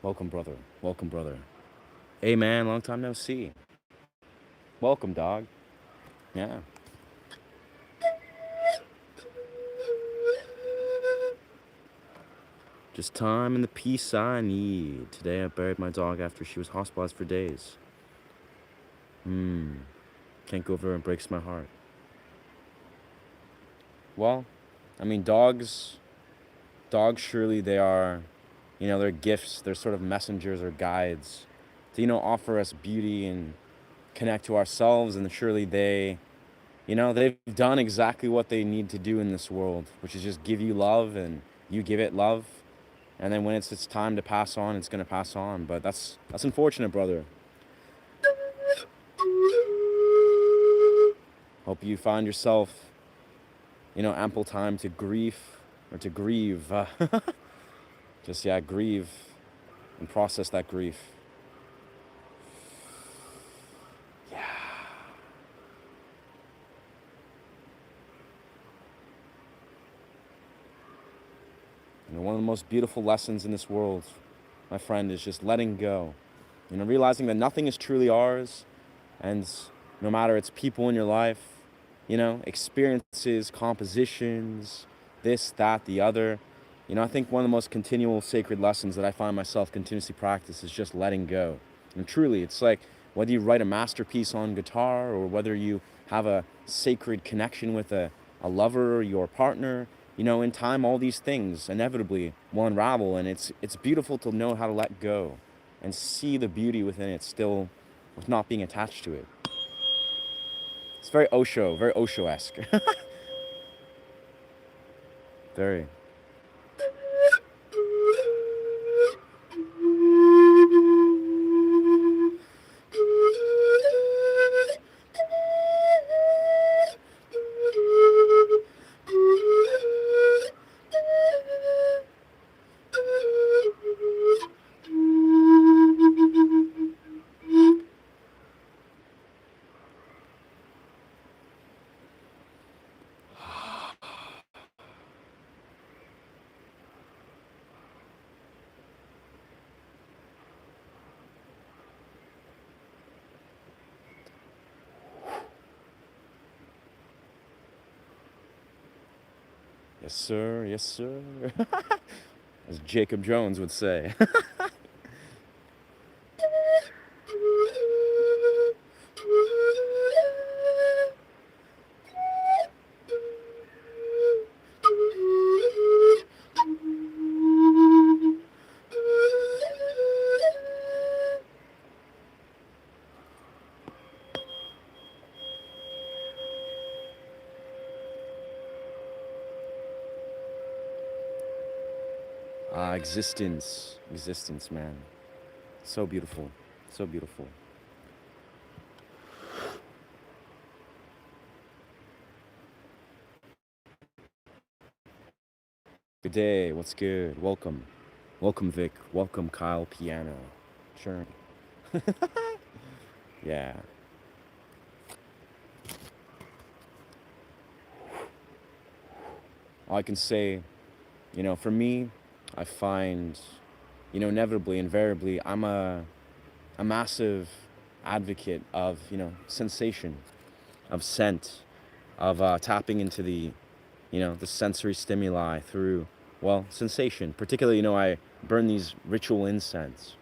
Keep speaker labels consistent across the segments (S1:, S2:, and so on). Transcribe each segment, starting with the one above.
S1: Welcome, brother. Welcome, brother. Hey, man, long time no see. Welcome, dog. Yeah. Just time and the peace I need. Today I buried my dog after she was hospitalized for days. Can't go over there and breaks my heart. Well, I mean, dogs surely they are, they're gifts. They're sort of messengers or guides to, offer us beauty and connect to ourselves. And surely they've done exactly what they need to do in this world, which is just give you love and you give it love. And then when it's time to pass on, it's gonna pass on. But that's unfortunate, brother. Hope you find yourself, ample time to grief or to grieve. Just grieve and process that grief. Yeah. One of the most beautiful lessons in this world, my friend, is just letting go. Realizing that nothing is truly ours, and no matter it's people in your life, experiences, compositions, this, that, the other. I think one of the most continual sacred lessons that I find myself continuously practice is just letting go. And truly, it's like whether you write a masterpiece on guitar or whether you have a sacred connection with a lover or your partner, in time, all these things inevitably will unravel. And it's beautiful to know how to let go and see the beauty within it still with not being attached to it. It's very Osho-esque. Very. Yes, sir. Yes, sir. As Jacob Jones would say. Existence, man. So beautiful. So beautiful. Good day. What's good? Welcome. Welcome, Vic. Welcome, Kyle Piano. Sure. Yeah. All I can say, for me, I find, inevitably, invariably, I'm a massive advocate of, sensation, of scent, of tapping into the sensory stimuli through, well, sensation. Particularly, I burn these ritual incense.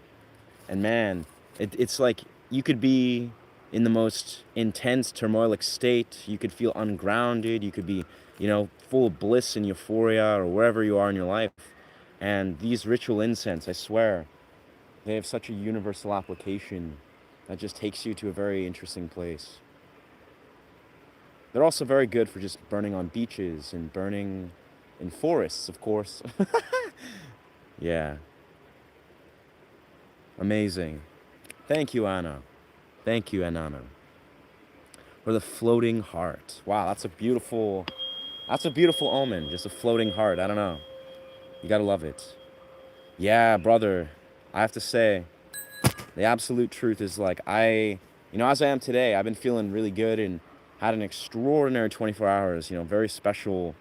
S1: And man, it's like you could be in the most intense turmoilic state. You could feel ungrounded. You could be, full of bliss and euphoria or wherever you are in your life. And these ritual incense, I swear, they have such a universal application that just takes you to a very interesting place. They're also very good for just burning on beaches and burning in forests, of course. Yeah, amazing. Thank you, Anna. Thank you, Anana. For the floating heart. Wow, that's a beautiful omen. Just a floating heart. I don't know. You gotta love it. Yeah, brother. I have to say, the absolute truth is like as I am today, I've been feeling really good and had an extraordinary 24 hours. Very special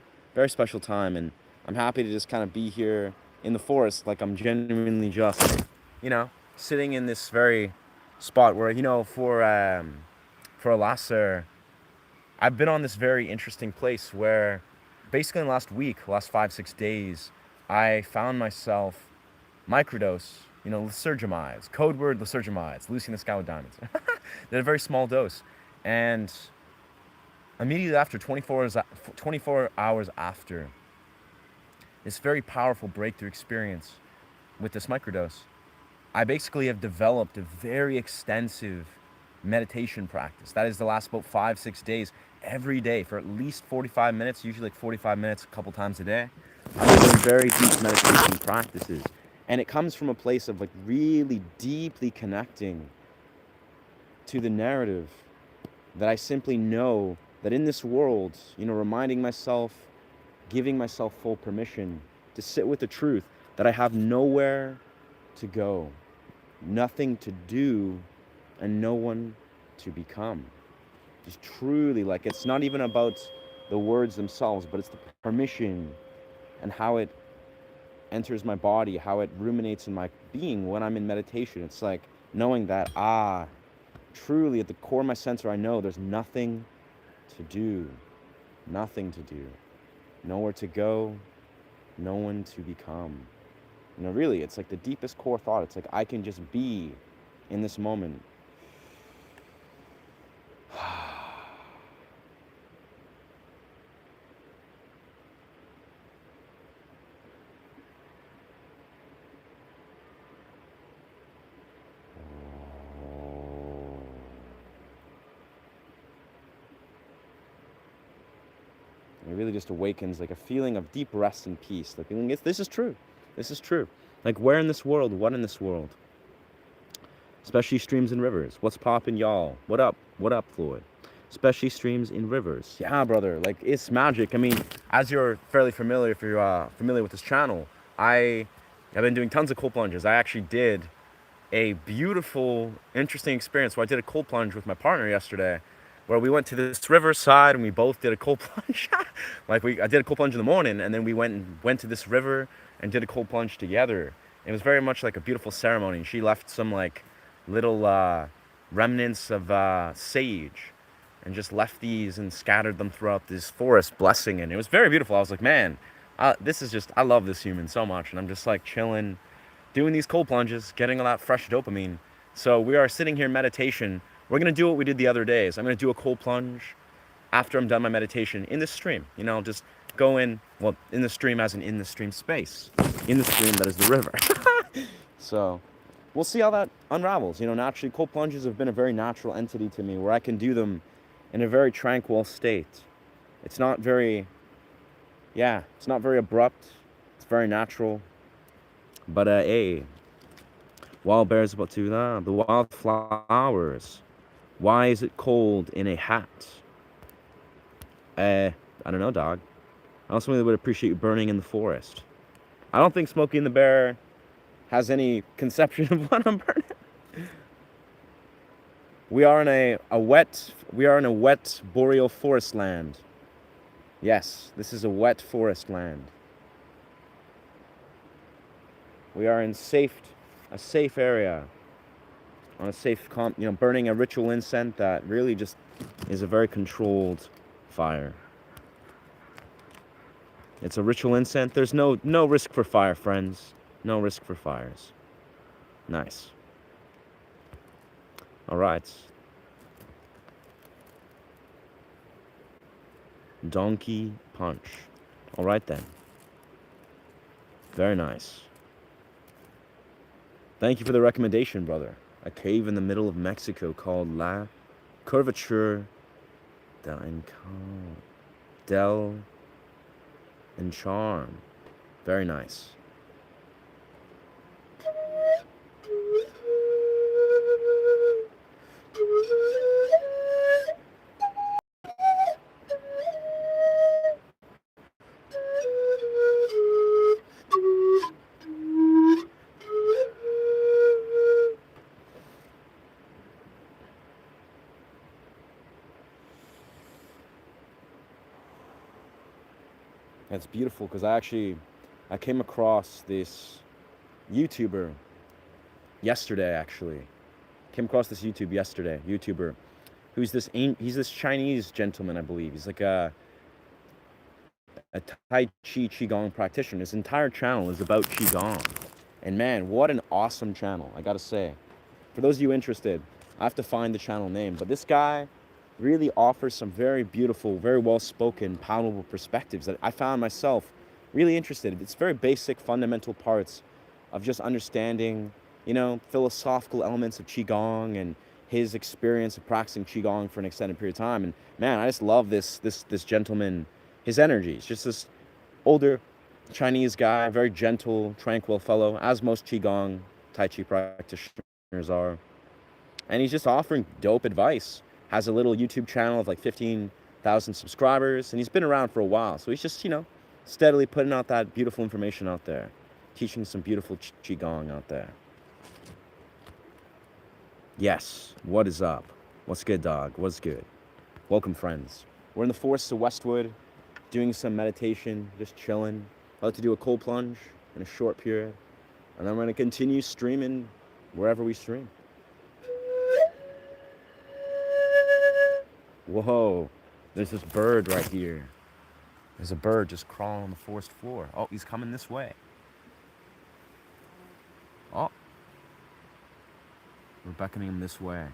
S1: time, and I'm happy to just kind of be here in the forest, like I'm genuinely just. sitting in this very spot where, for a I've been on this very interesting place where basically in the last week, last 5, 6 days, I found myself microdose, lysergamides, code word lysergamides, Lucy in the Sky with Diamonds. They're a very small dose. And immediately after, 24 hours after this very powerful breakthrough experience with this microdose, I basically have developed a very extensive meditation practice. That is the last about 5, 6 days, every day for at least 45 minutes, usually like 45 minutes a couple times a day. I'm doing very deep meditation practices. And it comes from a place of like really deeply connecting to the narrative that I simply know that in this world, reminding myself, giving myself full permission to sit with the truth that I have nowhere to go, nothing to do, and no one to become. Just truly, like, it's not even about the words themselves, but it's the permission and how it enters my body, how it ruminates in my being when I'm in meditation. It's like knowing that, truly at the core of my center, I know there's nothing to do, nowhere to go, no one to become. Really, it's like the deepest core thought. It's like I can just be in this moment. It really just awakens like a feeling of deep rest and peace. The feeling is, this is true. This is true. Like, where in this world? What in this world? Especially streams and rivers. What's poppin', y'all? What up? What up, Floyd? Especially streams and rivers. Yeah, brother. Like, it's magic. I mean, as you're fairly familiar, if you're familiar with this channel, I've been doing tons of cold plunges. I actually did a beautiful, interesting experience where I did a cold plunge with my partner yesterday, where we went to this riverside and we both did a cold plunge. I did a cold plunge in the morning, and then we went to this river and did a cold plunge together. It was very much like a beautiful ceremony. She left some like little remnants of sage and just left these and scattered them throughout this forest, blessing it. And it was very beautiful. I was like, man, this is just, I love this human so much. And I'm just like chilling, doing these cold plunges, getting all that fresh dopamine. So we are sitting here in meditation. We're going to do what we did the other days. I'm going to do a cold plunge after I'm done my meditation in this stream. Just go in the stream as in the stream space. In the stream that is the river. So we'll see how that unravels. Naturally, cold plunges have been a very natural entity to me where I can do them in a very tranquil state. It's not very abrupt. It's very natural. But, wild bears about to, the wildflowers. Why is it cold in a hat? I don't know, dog. I also really would appreciate you burning in the forest. I don't think Smokey and the Bear has any conception of what I'm burning. We are in a wet boreal forest land. Yes, this is a wet forest land. We are in a safe area, on a safe, burning a ritual incense that really just is a very controlled fire. It's a ritual incense. There's no risk for fire, friends. No risk for fires. Nice. All right. Donkey punch. All right then. Very nice. Thank you for the recommendation, brother. A cave in the middle of Mexico called La Curvature del Encharm. Very nice. That's beautiful because I came across this YouTuber yesterday actually. Came across this YouTuber, he's this Chinese gentleman, I believe. He's like a Tai Chi Qigong practitioner. His entire channel is about Qigong. And man, what an awesome channel, I gotta say. For those of you interested, I have to find the channel name, but this guy really offers some very beautiful, very well-spoken, palatable perspectives that I found myself really interested in. It's very basic, fundamental parts of just understanding, philosophical elements of Qigong and his experience of practicing Qigong for an extended period of time. And man, I just love this gentleman, his energy. He's just this older Chinese guy, very gentle, tranquil fellow, as most Qigong Tai Chi practitioners are. And he's just offering dope advice. Has a little YouTube channel of like 15,000 subscribers, and he's been around for a while. So he's just, steadily putting out that beautiful information out there, teaching some beautiful Qigong out there. Yes, what is up? What's good, dog? What's good? Welcome, friends. We're in the forests of Westwood, doing some meditation, just chilling. About to do a cold plunge in a short period, and then we're going to continue streaming wherever we stream. Whoa, there's this bird right here. There's a bird just crawling on the forest floor. Oh, he's coming this way. Oh, we're beckoning him this way.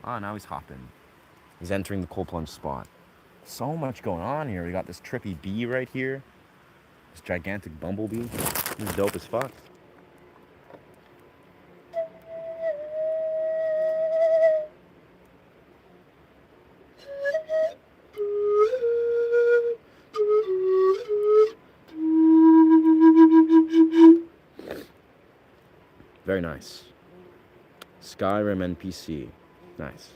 S1: Oh, now he's hopping. He's entering the cold plunge spot. So much going on here. We got this trippy bee right here. This gigantic bumblebee. He's dope as fuck. Very nice. Skyrim NPC. Nice.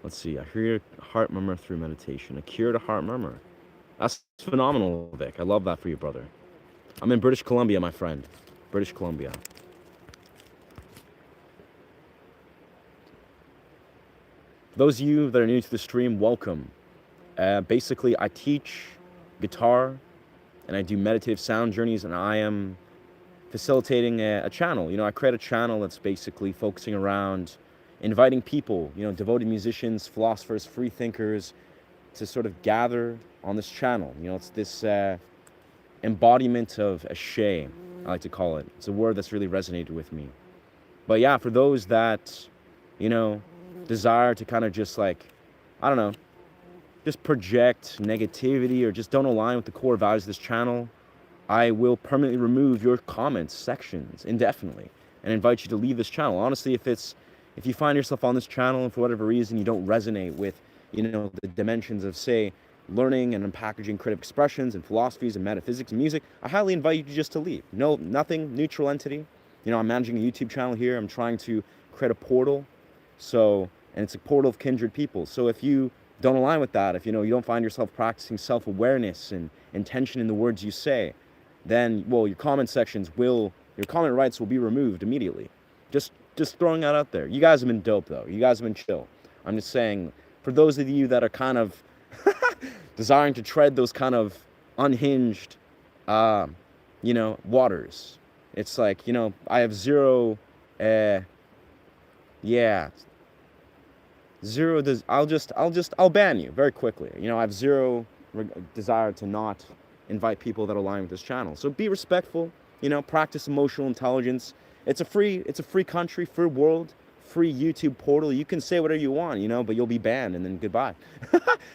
S1: Let's see. I hear heart murmur through meditation. A cure to heart murmur. That's phenomenal, Vic. I love that for you, brother. I'm in British Columbia, my friend. British Columbia. Those of you that are new to the stream, welcome. Basically, I teach guitar and I do meditative sound journeys, and I am facilitating a channel. I create a channel that's basically focusing around inviting people, devoted musicians, philosophers, free thinkers, to sort of gather on this channel. It's this embodiment of Ashe, I like to call it. It's a word that's really resonated with me. But yeah, for those that, desire to kind of just just project negativity or just don't align with the core values of this channel, I will permanently remove your comments sections indefinitely and invite you to leave this channel. Honestly, if you find yourself on this channel and for whatever reason you don't resonate with, the dimensions of, say, learning and unpackaging creative expressions and philosophies and metaphysics and music, I highly invite you just to leave. No, nothing, neutral entity. I'm managing a YouTube channel here. I'm trying to create a portal. And it's a portal of kindred people. So if you don't align with that, if you don't find yourself practicing self-awareness and intention in the words you say, then, your comment rights will be removed immediately. Just throwing that out there. You guys have been dope, though. You guys have been chill. I'm just saying, for those of you that are kind of desiring to tread those kind of unhinged, waters, it's like, I have zero, I'll ban you very quickly. I have zero desire to not invite people that align with this channel. So be respectful, practice emotional intelligence. It's a free country, free world, free YouTube portal. You can say whatever you want, but you'll be banned and then goodbye.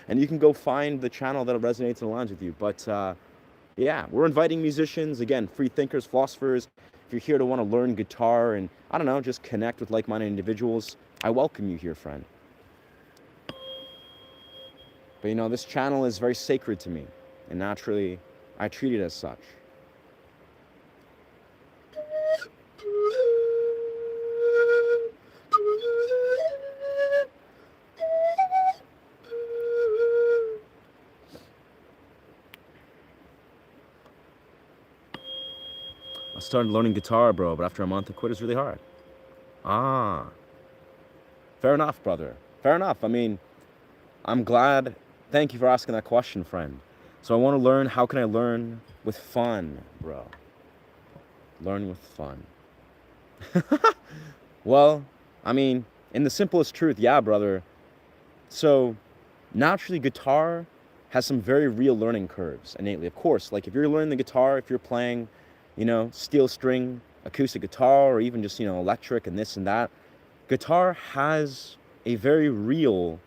S1: And you can go find the channel that resonates and aligns with you. But yeah, we're inviting musicians, again, free thinkers, philosophers. If you're here to want to learn guitar and, just connect with like-minded individuals, I welcome you here, friend. But this channel is very sacred to me, and naturally, I treat it as such. I started learning guitar, bro, but after a month, I quit. It was really hard. Ah. Fair enough, brother. Fair enough. I'm glad. Thank you for asking that question, friend. So I want to learn. How can I learn with fun, bro? Learn with fun. Well, I mean, in the simplest truth, yeah, brother. So naturally, guitar has some very real learning curves innately. Of course, like if you're learning the guitar, if you're playing, steel string acoustic guitar, or even just, electric and this and that, guitar has a very real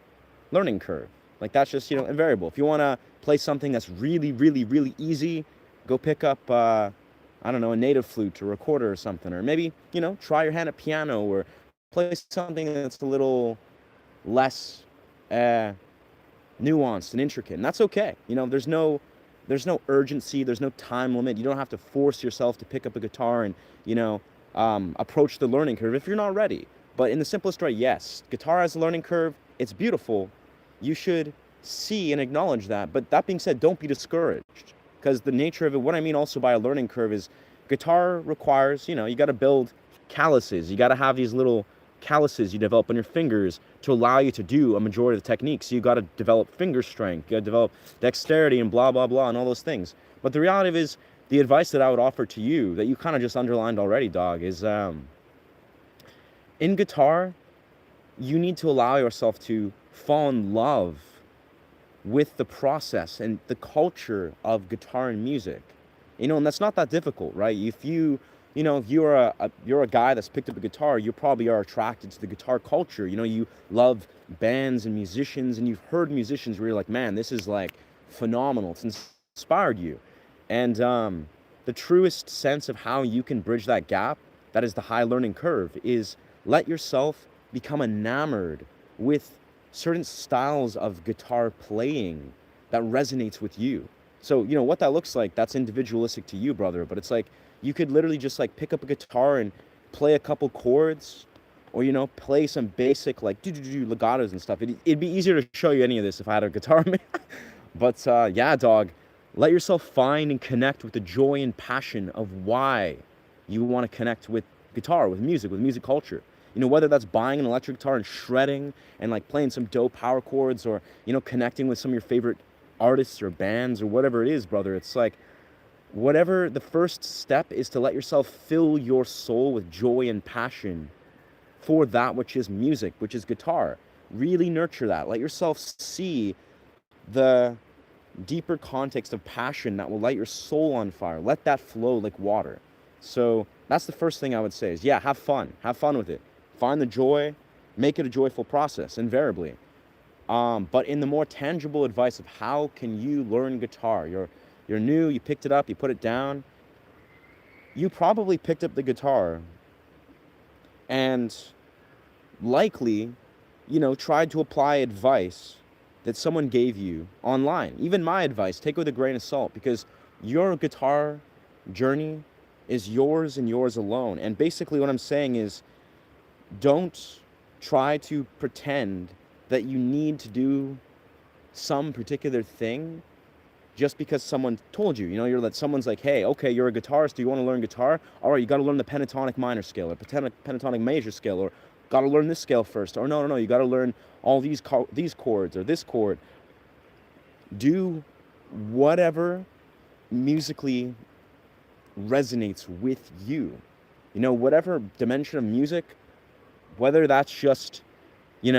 S1: learning curve. Like that's just, invariable. If you want to play something that's really, really, really easy, go pick up, I don't know, a native flute or recorder or something. Or maybe, try your hand at piano or play something that's a little less uh, nuanced and intricate, and that's okay. There's no urgency, there's no time limit. You don't have to force yourself to pick up a guitar and approach the learning curve if you're not ready. But in the simplest way, yes, guitar has a learning curve. It's beautiful. You should see and acknowledge that. But that being said, don't be discouraged, because the nature of it, what I mean also by a learning curve is guitar requires, you got to build calluses. You got to have these little calluses you develop on your fingers to allow you to do a majority of the techniques. So you got to develop finger strength, you got to develop dexterity and blah, blah, blah, and all those things. But the reality is, the advice that I would offer to you that you kind of just underlined already, dog, is in guitar, you need to allow yourself to fall in love with the process and the culture of guitar and music. And that's not that difficult, right? If you're a guy that's picked up a guitar, you probably are attracted to the guitar culture. You love bands and musicians, and you've heard musicians where you're like, man, this is like phenomenal. It's inspired you. And the truest sense of how you can bridge that gap, that is the high learning curve, is let yourself become enamored with certain styles of guitar playing that resonates with you. So, what that looks like, that's individualistic to you, brother. But it's like you could literally just like pick up a guitar and play a couple chords, or play some basic like do legatos and stuff. It'd be easier to show you any of this if I had a guitar. But yeah, dog, let yourself find and connect with the joy and passion of why you want to connect with guitar, with music culture. Whether that's buying an electric guitar and shredding and like playing some dope power chords, or, connecting with some of your favorite artists or bands or whatever it is, brother. It's like, whatever the first step is, to let yourself fill your soul with joy and passion for that which is music, which is guitar. Really nurture that. Let yourself see the deeper context of passion that will light your soul on fire. Let that flow like water. So that's the first thing I would say is, yeah, have fun. Have fun with it. Find the joy. Make it a joyful process, invariably. But in the more tangible advice of how can you learn guitar? You're new, you picked it up, you put it down. You probably picked up the guitar and likely, tried to apply advice that someone gave you online. Even my advice, take it with a grain of salt, because your guitar journey is yours and yours alone. And basically what I'm saying is, don't try to pretend that you need to do some particular thing just because someone told you. You're that someone's like, hey, okay, you're a guitarist. Do you want to learn guitar? All right, you got to learn the pentatonic minor scale or pentatonic major scale, or got to learn this scale first. Or no, you got to learn all these chords or this chord. Do whatever musically resonates with you. Whatever dimension of music, whether that's just, I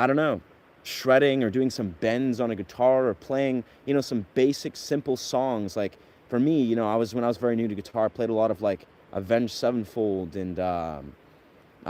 S1: don't know, shredding or doing some bends on a guitar, or playing, some basic simple songs. Like for me, when I was very new to guitar, I played a lot of like Avenged Sevenfold and I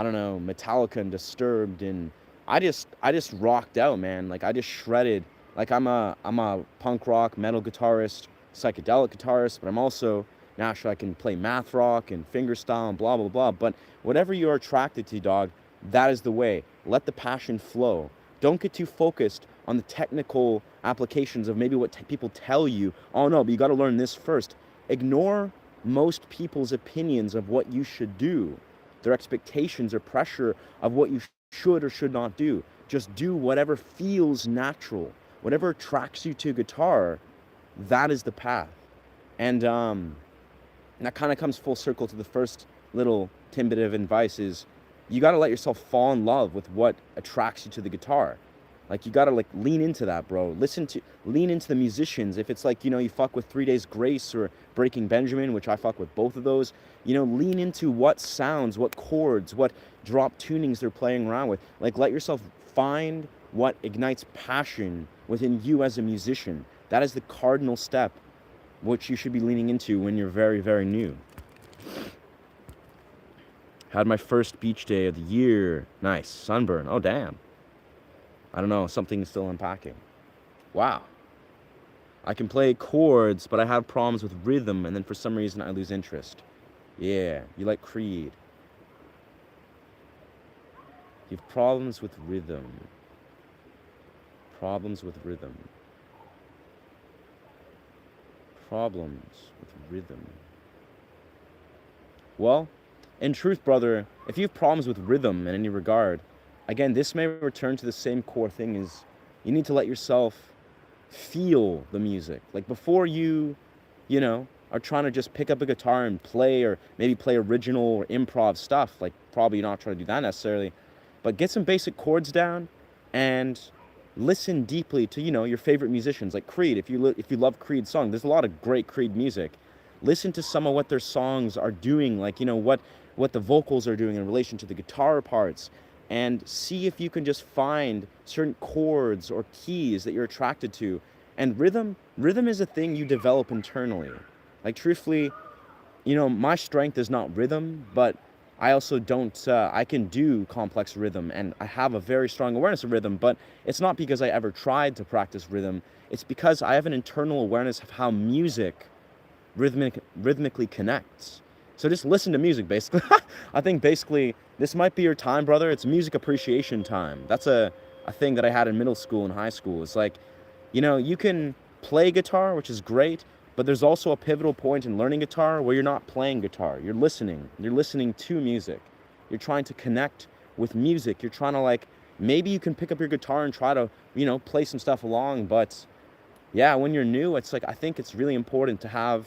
S1: don't know, Metallica and Disturbed, and I just rocked out, man. Like I just shredded. Like I'm a punk rock metal guitarist, psychedelic guitarist, but I'm also naturally I can play math rock and fingerstyle and blah blah blah. But whatever you're attracted to, dog, that is the way. Let the passion flow. Don't get too focused on the technical applications of maybe what people tell you. Oh no, but you got to learn this first. Ignore most people's opinions of what you should do, their expectations or pressure of what you should or should not do. Just do whatever feels natural. Whatever attracts you to guitar, that is the path. And that kind of comes full circle to the first little tidbit of advice is, you got to let yourself fall in love with what attracts you to the guitar. Like, you gotta like lean into that, bro. Lean into the musicians. If it's like, you fuck with 3 Days Grace or Breaking Benjamin, which I fuck with both of those, lean into what sounds, what chords, what drop tunings they're playing around with. Like, let yourself find what ignites passion within you as a musician. That is the cardinal step which you should be leaning into when you're very, very new. Had my first beach day of the year. Nice. Sunburn. Oh, damn. I don't know. Something's still unpacking. Wow. I can play chords, but I have problems with rhythm, and then for some reason I lose interest. Yeah. You like Creed. You have problems with rhythm. Problems with rhythm. Problems with rhythm. Well, in truth, brother, if you have problems with rhythm in any regard, again, this may return to the same core thing is you need to let yourself feel the music. Like, before are trying to just pick up a guitar and play, or maybe play original or improv stuff, like, probably you're not trying to do that necessarily, but get some basic chords down and listen deeply to, your favorite musicians, like Creed. If you love Creed song, there's a lot of great Creed music. Listen to some of what their songs are doing, like, what the vocals are doing in relation to the guitar parts, and see if you can just find certain chords or keys that you're attracted to. And rhythm is a thing you develop internally. Like, truthfully, my strength is not rhythm, but I also don't, I can do complex rhythm, and I have a very strong awareness of rhythm, but it's not because I ever tried to practice rhythm. It's because I have an internal awareness of how music rhythmically connects. So just listen to music, basically. I think basically this might be your time, brother. It's music appreciation time. That's a thing that I had in middle school and high school. It's like, you can play guitar, which is great, but there's also a pivotal point in learning guitar where you're not playing guitar. You're listening. You're listening to music. You're trying to connect with music. You're trying to, like, maybe you can pick up your guitar and try to, play some stuff along. But yeah, when you're new, it's like, I think it's really important to have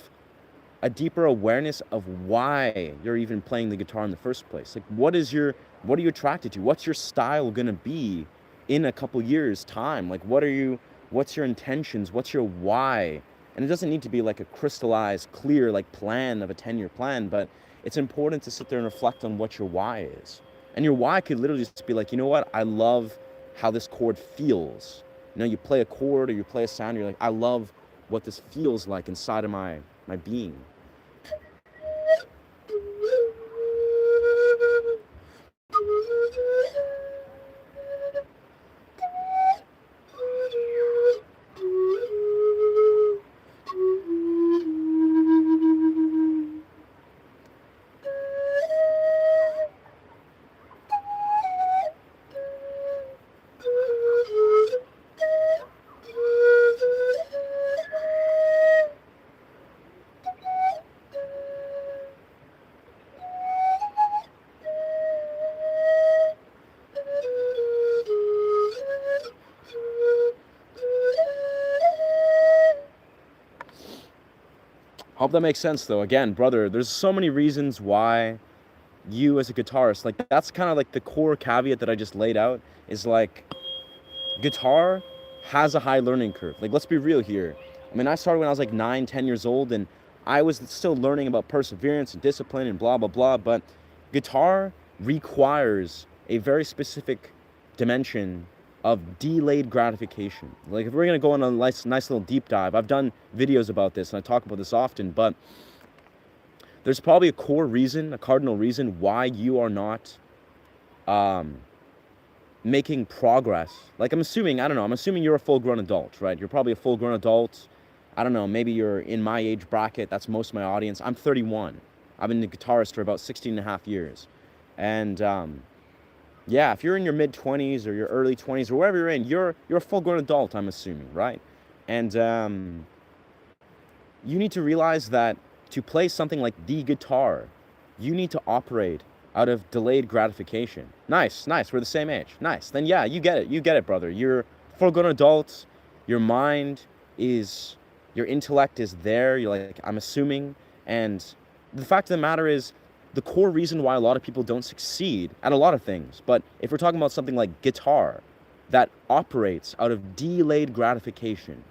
S1: a deeper awareness of why you're even playing the guitar in the first place. Like, what are you attracted to? What's your style gonna be in a couple years' time? Like, what's your intentions? What's your why? And it doesn't need to be like a crystallized, clear, like, plan of a 10-year plan, but it's important to sit there and reflect on what your why is. And your why could literally just be like, you know what? I love how this chord feels. You play a chord or you play a sound, you're like, I love what this feels like inside of my being. Hope that makes sense, though. Again, brother, there's so many reasons why you as a guitarist, like, that's kind of like the core caveat that I just laid out, is like, guitar has a high learning curve. Like, let's be real here. I mean, I started when I was like 9, 10 years old, and I was still learning about perseverance and discipline and blah, blah, blah. But guitar requires a very specific dimension of delayed gratification. Like, if we're going to go on a nice little deep dive, I've done videos about this and I talk about this often, but there's probably a core reason, a cardinal reason why you are not making progress. Like, I'm assuming you're a full-grown adult, right? You're probably a full-grown adult. I don't know, maybe you're in my age bracket. That's most of my audience. I'm 31. I've been a guitarist for about 16 and a half years. And yeah, if you're in your mid-20s or your early 20s or wherever you're in, you're a full-grown adult, I'm assuming, right? And you need to realize that to play something like the guitar, you need to operate out of delayed gratification. Nice. We're the same age. Nice. Then yeah, you get it, brother. You're full-grown adult. Your mind is, your intellect is there. You're like, I'm assuming. And the fact of the matter is, the core reason why a lot of people don't succeed at a lot of things, but if we're talking about something like guitar, that operates out of delayed gratification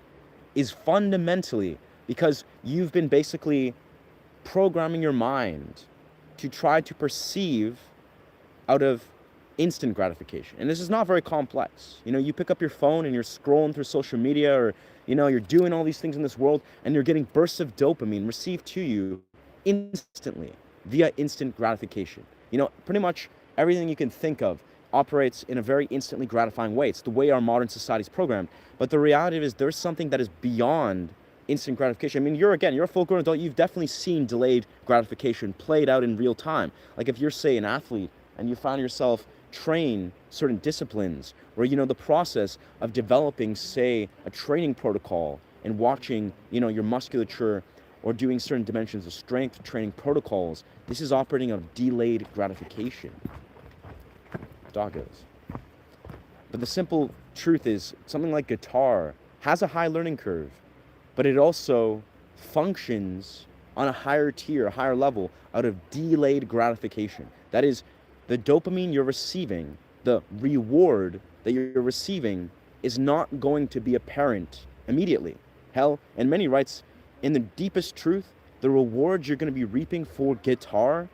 S1: is fundamentally because you've been basically programming your mind to try to perceive out of instant gratification. And this is not very complex. You know, you pick up your phone and you're scrolling through social media, or, you know, you're doing all these things in this world and you're getting bursts of dopamine received to you instantly via instant gratification. You know, pretty much everything you can think of operates in a very instantly gratifying way. It's the way our modern society is programmed. But the reality is there's something that is beyond instant gratification. I mean, you're a full-grown adult. You've definitely seen delayed gratification played out in real time. Like if you're, say, an athlete and you found yourself train certain disciplines where, you know, the process of developing, say, a training protocol and watching, you know, your musculature or doing certain dimensions of strength training protocols, this is operating of delayed gratification. Doggos. But the simple truth is something like guitar has a high learning curve, but it also functions on a higher tier, a higher level out of delayed gratification. That is, the dopamine you're receiving, the reward that you're receiving is not going to be apparent immediately. Hell, in many rights, in the deepest truth, the reward you're going to be reaping for guitar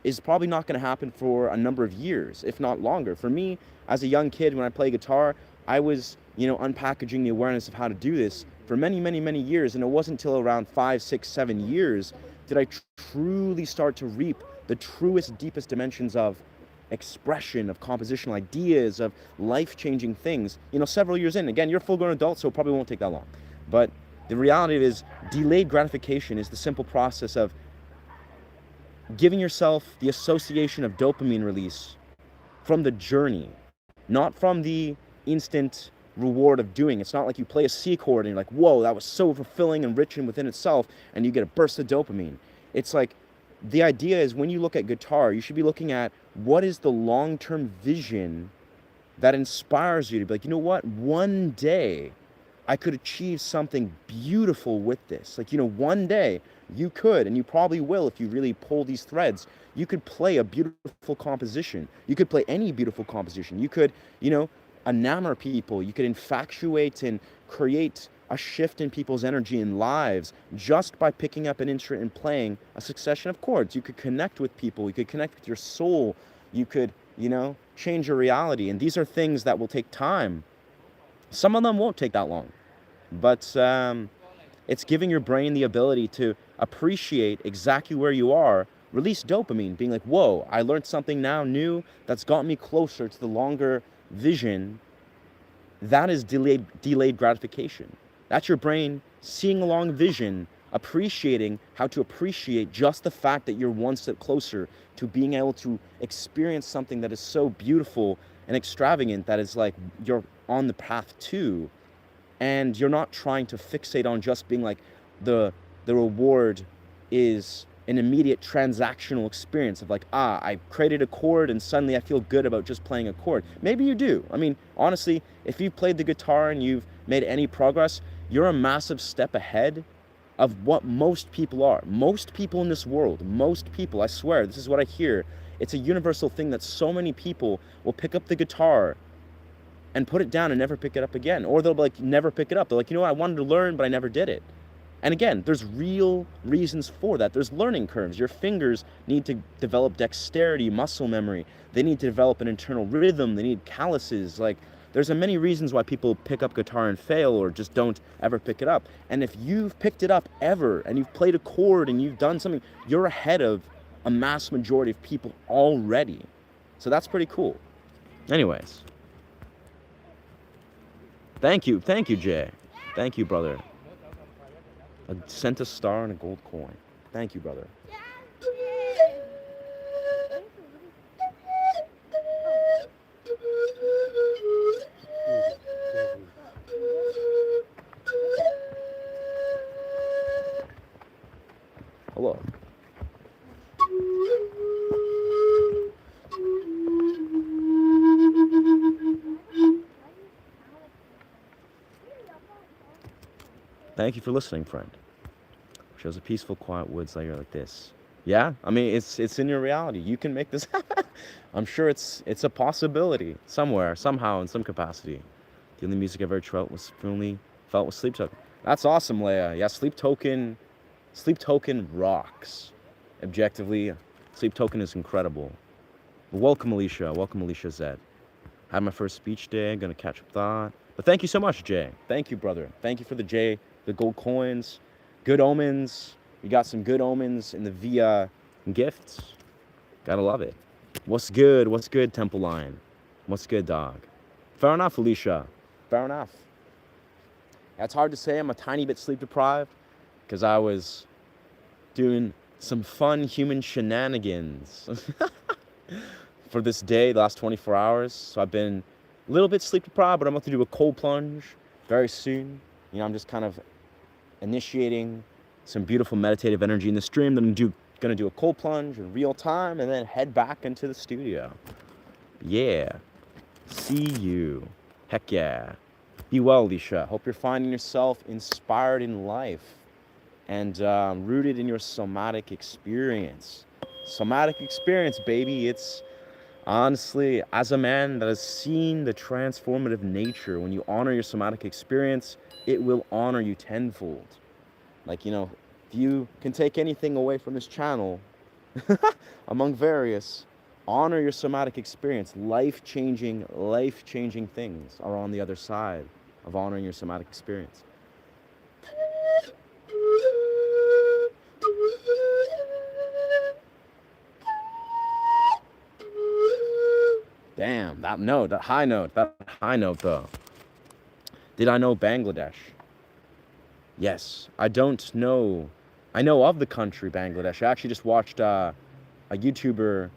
S1: is probably not going to happen for a number of years, if not longer. For me, as a young kid, when I play guitar, I was, you know, unpackaging the awareness of how to do this for many, many, many years. And it wasn't until around 5, 6, 7 years did I truly start to reap the truest, deepest dimensions of expression, of compositional ideas, of life-changing things. You know, several years in. Again, you're a full-grown adult, so it probably won't take that long. But the reality is, delayed gratification is the simple process of giving yourself the association of dopamine release from the journey, not from the instant reward of doing. It's not like you play a C chord and you're like, whoa, that was so fulfilling and rich and within itself, and you get a burst of dopamine. It's like, the idea is when you look at guitar, you should be looking at what is the long-term vision that inspires you to be like, you know what, one day I could achieve something beautiful with this. Like, you know, one day you could, and you probably will if you really pull these threads, you could play a beautiful composition. You could play any beautiful composition. You could, you know, enamor people. You could infatuate and create a shift in people's energy and lives just by picking up an instrument and playing a succession of chords. You could connect with people. You could connect with your soul. You could, you know, change your reality. And these are things that will take time. Some of them won't take that long. But it's giving your brain the ability to appreciate exactly where you are, release dopamine, being like, whoa, I learned something now new that's got me closer to the longer vision. That is delayed gratification. That's your brain seeing a long vision, appreciating how to appreciate just the fact that you're one step closer to being able to experience something that is so beautiful and extravagant that is like you're on the path to. And you're not trying to fixate on just being like the reward is an immediate transactional experience of like, I created a chord and suddenly I feel good about just playing a chord. Maybe you do. I mean, honestly, if you've played the guitar and you've made any progress, you're a massive step ahead of what most people are. Most people in this world, most people, I swear, this is what I hear. It's a universal thing that so many people will pick up the guitar and put it down and never pick it up again. Or they'll like never pick it up. They're like, you know what, I wanted to learn, but I never did it. And again, there's real reasons for that. There's learning curves. Your fingers need to develop dexterity, muscle memory. They need to develop an internal rhythm. They need calluses. Like, there's many reasons why people pick up guitar and fail or just don't ever pick it up. And if you've picked it up ever and you've played a chord and you've done something, you're ahead of a mass majority of people already. So that's pretty cool. Anyways. Thank you, Jay. Thank you, brother. I sent a star and a gold coin. Thank you, brother. Hello. Thank you for listening, friend. Shows a peaceful, quiet woods layer like this. Yeah, I mean, it's in your reality. You can make this. I'm sure it's a possibility somewhere, somehow, in some capacity. The only music I ever felt was Sleep Token. That's awesome, Leia. Yeah, Sleep Token rocks. Objectively, Sleep Token is incredible. Welcome, Alicia. Welcome, Alicia Z. Had my first speech day. Gonna catch up that. But thank you so much, Jay. Thank you, brother. Thank you for the Jay, the gold coins, good omens. We got some good omens in the via gifts. Gotta love it. What's good? What's good, Temple Lion? What's good, dog? Fair enough, Alicia. Fair enough. It's hard to say. I'm a tiny bit sleep deprived because I was doing some fun human shenanigans for this day, the last 24 hours. So I've been a little bit sleep deprived, but I'm about to do a cold plunge very soon. You know, I'm just kind of initiating some beautiful meditative energy in the stream. Then I'm gonna do a cold plunge in real time and then head back into the studio. Yeah. See you. Heck yeah. Be well, Alicia. Hope you're finding yourself inspired in life and rooted in your somatic experience. Somatic experience, baby. It's honestly, as a man that has seen the transformative nature, when you honor your somatic experience, it will honor you tenfold. Like, you know, if you can take anything away from this channel, among various, honor your somatic experience. Life-changing things are on the other side of honoring your somatic experience. Damn, that high note though. Did I know Bangladesh? Yes, I don't know. I know of the country Bangladesh. I actually just watched a YouTuber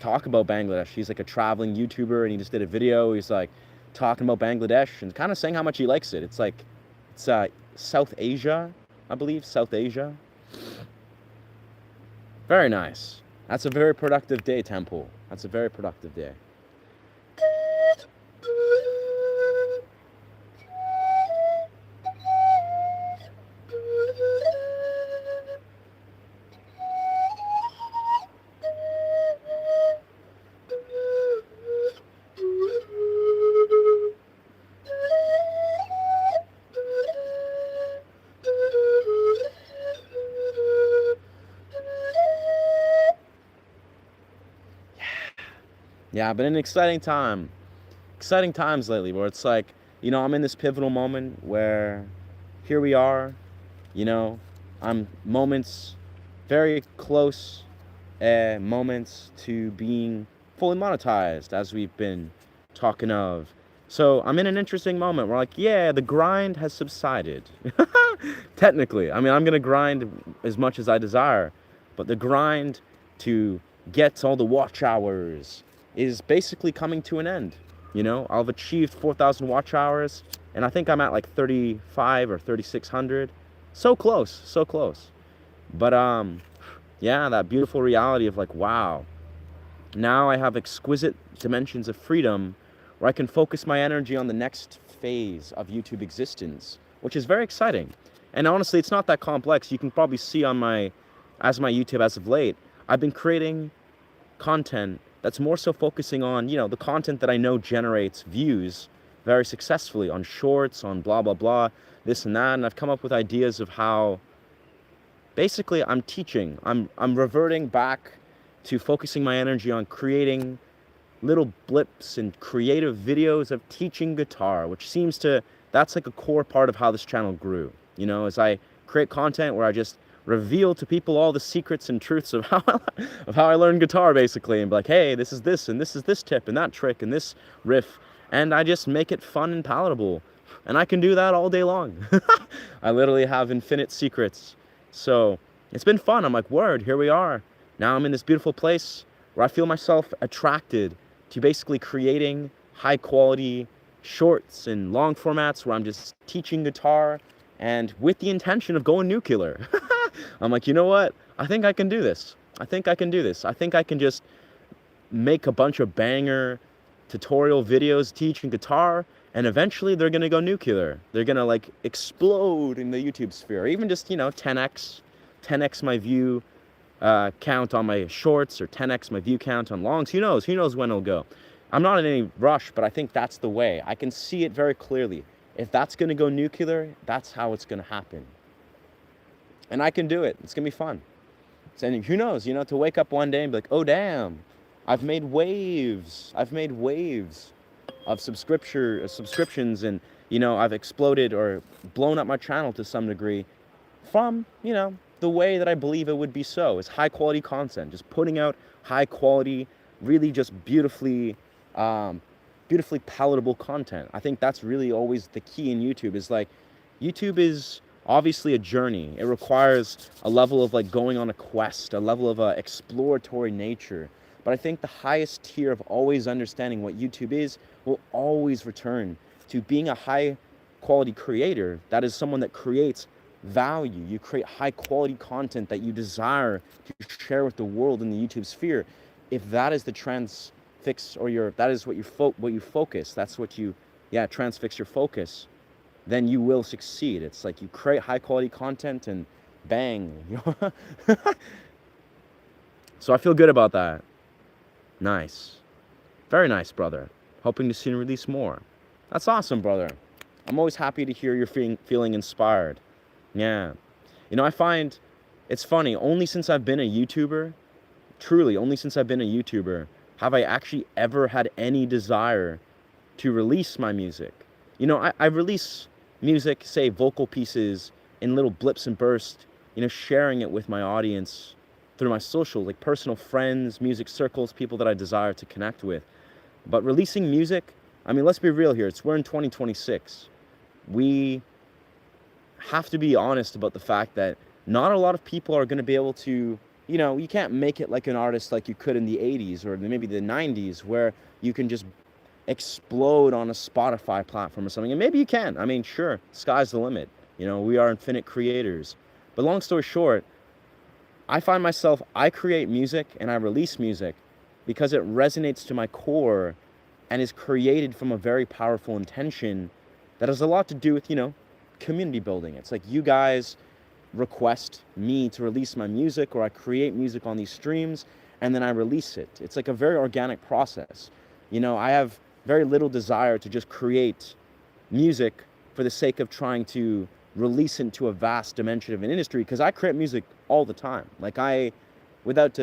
S1: talk about Bangladesh. He's like a traveling YouTuber, and he just did a video. He's like talking about Bangladesh and kind of saying how much he likes it. It's South Asia, I believe, South Asia. Very nice. That's a very productive day, Temple. That's a very productive day. Yeah, but an exciting times lately, where it's like, you know, I'm in this pivotal moment where here we are, you know, I'm moments, very close moments to being fully monetized, as we've been talking of. So I'm in an interesting moment where, like, yeah, the grind has subsided. Technically, I mean, I'm gonna grind as much as I desire, but the grind to get all the watch hours is basically coming to an end. You know, I've achieved 4,000 watch hours, and I think I'm at like 35 or 3,600. So close, so close. But yeah, that beautiful reality of like, wow, now I have exquisite dimensions of freedom where I can focus my energy on the next phase of YouTube existence, which is very exciting. And honestly, it's not that complex. You can probably see on my YouTube as of late, I've been creating content that's more so focusing on, you know, the content that I know generates views very successfully on shorts, on blah, blah, blah, this and that. And I've come up with ideas of how basically I'm teaching. I'm reverting back to focusing my energy on creating little blips and creative videos of teaching guitar, which seems to, that's like a core part of how this channel grew. You know, as I create content where I just reveal to people all the secrets and truths of how I learned guitar, basically, and be like, hey, this is this, and this is this tip, and that trick, and this riff, and I just make it fun and palatable, and I can do that all day long. I literally have infinite secrets, so it's been fun. I'm like, word, here we are. Now I'm in this beautiful place where I feel myself attracted to basically creating high quality shorts and long formats where I'm just teaching guitar and with the intention of going nuclear. I'm like, you know what? I think I can do this. I think I can do this. I think I can just make a bunch of banger tutorial videos teaching guitar, and eventually they're gonna go nuclear. They're gonna like explode in the YouTube sphere, even just, you know, 10x, 10x my view count on my shorts, or 10x my view count on longs. Who knows? Who knows when it'll go? I'm not in any rush, but I think that's the way. I can see it very clearly. If that's going to go nuclear, that's how it's going to happen. And I can do it. It's going to be fun. And who knows, to wake up one day and be like, oh, damn, I've made waves. I've made waves of subscriptions, and, I've exploded or blown up my channel to some degree from, the way that I believe it would be so. It's high quality content, just putting out high quality, really just beautifully palatable content. I think that's really always the key in YouTube, is like, YouTube is obviously a journey. It requires a level of like going on a quest, a level of exploratory nature. But I think the highest tier of always understanding what YouTube is will always return to being a high quality creator. That is someone that creates value. You create high quality content that you desire to share with the world in the YouTube sphere. If that is the transfix, or that is what you focus, that's what you transfix your focus, then you will succeed. It's like you create high quality content and bang. So I feel good about that. Nice. Very nice, brother. Hoping to soon release more. That's awesome, brother. I'm always happy to hear you're feeling inspired. Yeah. I find it's funny, only since I've been a YouTuber, truly, only since I've been a YouTuber, have I actually ever had any desire to release my music. I release music, say vocal pieces, in little blips and bursts, sharing it with my audience through my social, like personal friends, music circles, people that I desire to connect with. But releasing music, let's be real here. We're in 2026. We have to be honest about the fact that not a lot of people are going to be able to, you can't make it like an artist like you could in the 80s or maybe the 90s, where you can just explode on a Spotify platform or something. And maybe you can. Sure, sky's the limit. We are infinite creators. But long story short, I find myself, I create music and I release music because it resonates to my core and is created from a very powerful intention that has a lot to do with, community building. It's like you guys request me to release my music, or I create music on these streams and then I release it. It's like a very organic process. I have very little desire to just create music for the sake of trying to release into a vast dimension of an industry, because I create music all the time. Like without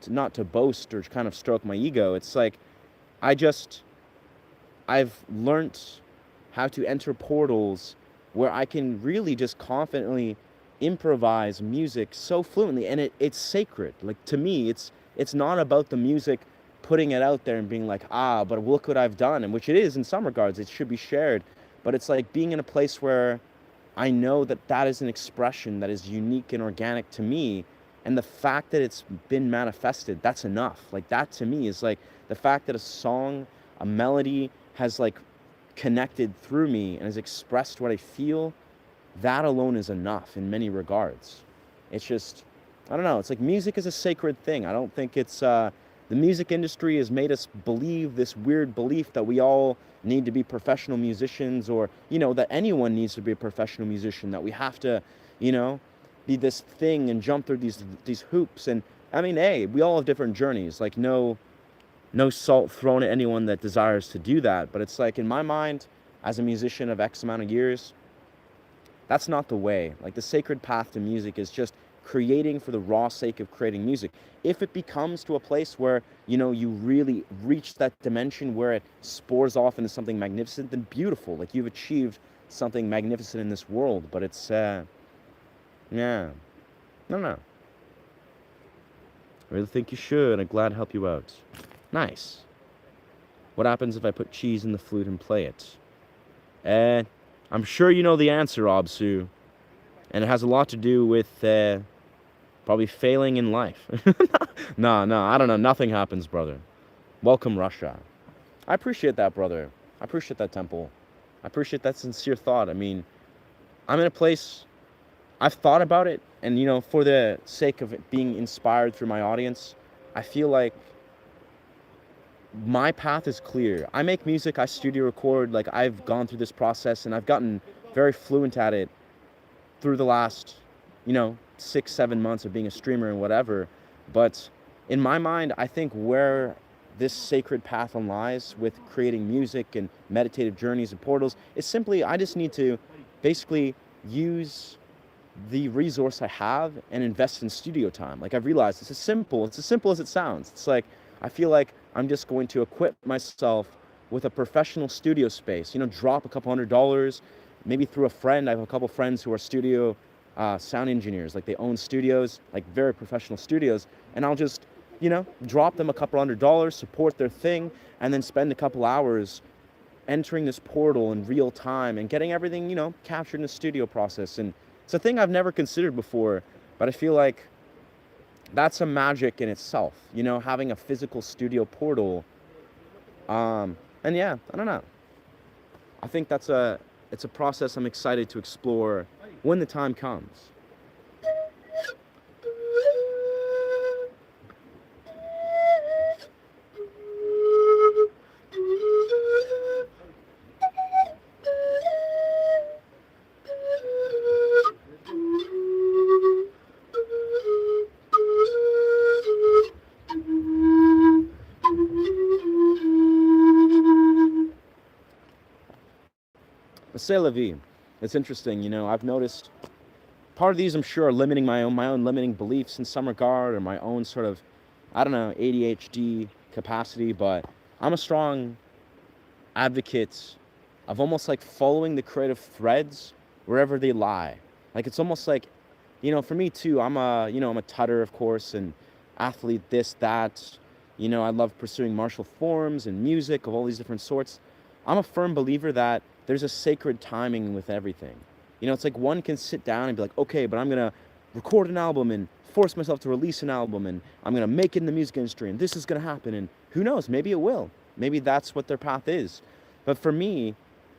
S1: not to boast or kind of stroke my ego, it's like I've learnt how to enter portals where I can really just confidently improvise music so fluently, and it's sacred. Like, to me, it's not about the music putting it out there and being like, but look what I've done, and which it is in some regards, it should be shared, but it's like being in a place where I know that is an expression that is unique and organic to me, and the fact that it's been manifested, that's enough. Like, that to me is like the fact that a song, a melody has like connected through me and has expressed what I feel. That alone is enough in many regards. It's just, I don't know, it's like music is a sacred thing. I don't think it's, the music industry has made us believe this weird belief that we all need to be professional musicians, or, that anyone needs to be a professional musician, that we have to, be this thing and jump through these hoops. And hey, we all have different journeys. Like, no salt thrown at anyone that desires to do that. But it's like, in my mind, as a musician of X amount of years, that's not the way. Like, the sacred path to music is just creating for the raw sake of creating music. If it becomes to a place where, you really reach that dimension where it spores off into something magnificent, then beautiful. Like, you've achieved something magnificent in this world. But it's, yeah. No. I really think you should. I'm glad to help you out. Nice. What happens if I put cheese in the flute and play it? I'm sure you know the answer, Obsu. And it has a lot to do with probably failing in life. No, I don't know. Nothing happens, brother. Welcome, Russia. I appreciate that, brother. I appreciate that, Temple. I appreciate that sincere thought. I'm in a place, I've thought about it, and, for the sake of it being inspired through my audience, I feel like my path is clear. I make music, I studio record, like, I've gone through this process, and I've gotten very fluent at it through the last, 6, 7 months of being a streamer and whatever. But in my mind, I think where this sacred path lies with creating music and meditative journeys and portals is simply I just need to basically use the resource I have and invest in studio time. Like I've realized it's as simple as it sounds. It's like I feel like I'm just going to equip myself with a professional studio space. Drop a couple $100, maybe through a friend. I have a couple friends who are studio sound engineers. Like they own studios, like very professional studios, and I'll just drop them a couple $100, support their thing, and then spend a couple hours entering this portal in real time and getting everything captured in the studio process. And it's a thing I've never considered before, but I feel like that's a magic in itself, having a physical studio portal. And yeah, I don't know. I think it's a process I'm excited to explore when the time comes. C'est la vie. It's interesting, I've noticed part of these I'm sure are limiting my own limiting beliefs in some regard, or my own sort of, I don't know, ADHD capacity, but I'm a strong advocate of almost like following the creative threads wherever they lie. Like it's almost like, for me too, I'm a tutter, of course, and athlete, this, that. I love pursuing martial forms and music of all these different sorts. I'm a firm believer that there's a sacred timing with everything. It's like one can sit down and be like, okay, but I'm going to record an album and force myself to release an album, and I'm going to make it in the music industry, and this is going to happen, and who knows, maybe it will. Maybe that's what their path is. But for me,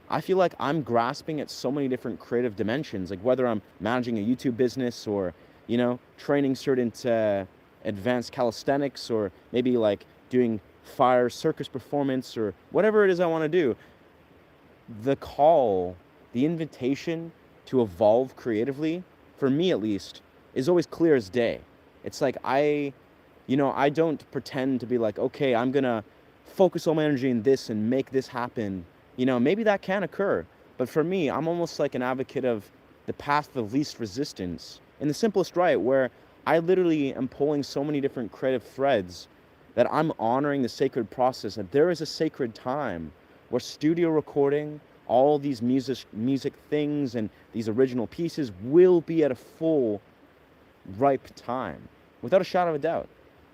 S1: I feel like I'm grasping at so many different creative dimensions, like whether I'm managing a YouTube business or, training certain advanced calisthenics, or maybe like doing fire circus performance, or whatever it is I want to do. The call, the invitation to evolve creatively, for me at least, is always clear as day. It's like I don't pretend to be like, okay, I'm gonna focus all my energy in this and make this happen. Maybe that can occur, but for me, I'm almost like an advocate of the path of least resistance in the simplest right, where I literally am pulling so many different creative threads that I'm honoring the sacred process, that there is a sacred time where studio recording, all these music things and these original pieces will be at a full, ripe time, without a shadow of a doubt.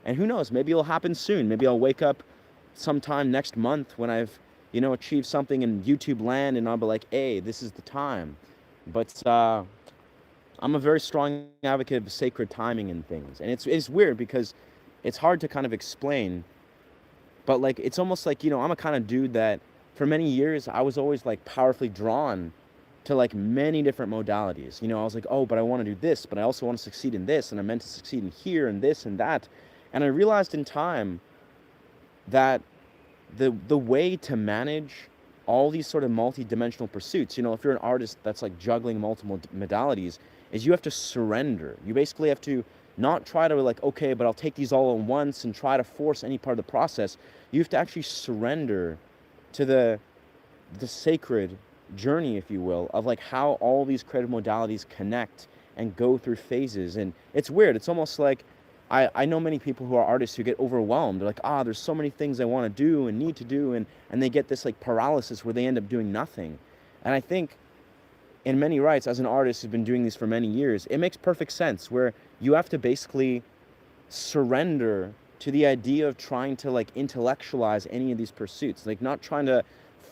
S1: And who knows, maybe it'll happen soon. Maybe I'll wake up sometime next month when I've, achieved something in YouTube land, and I'll be like, hey, this is the time. But I'm a very strong advocate of sacred timing in things. And it's weird because it's hard to kind of explain, but like, it's almost like, I'm a kind of dude that for many years, I was always like powerfully drawn to like many different modalities. I was like, oh, but I want to do this, but I also want to succeed in this, and I'm meant to succeed in here and this and that. And I realized in time that the way to manage all these sort of multi-dimensional pursuits, if you're an artist that's like juggling multiple modalities, is you have to surrender. You basically have to not try to like, okay, but I'll take these all at once and try to force any part of the process. You have to actually surrender to the sacred journey, if you will, of like how all these creative modalities connect and go through phases. And it's weird. It's almost like I know many people who are artists who get overwhelmed. They're like, there's so many things I want to do and need to do, and they get this like paralysis where they end up doing nothing. And I think in many rights, as an artist who's been doing this for many years, it makes perfect sense where you have to basically surrender to the idea of trying to like intellectualize any of these pursuits, like not trying to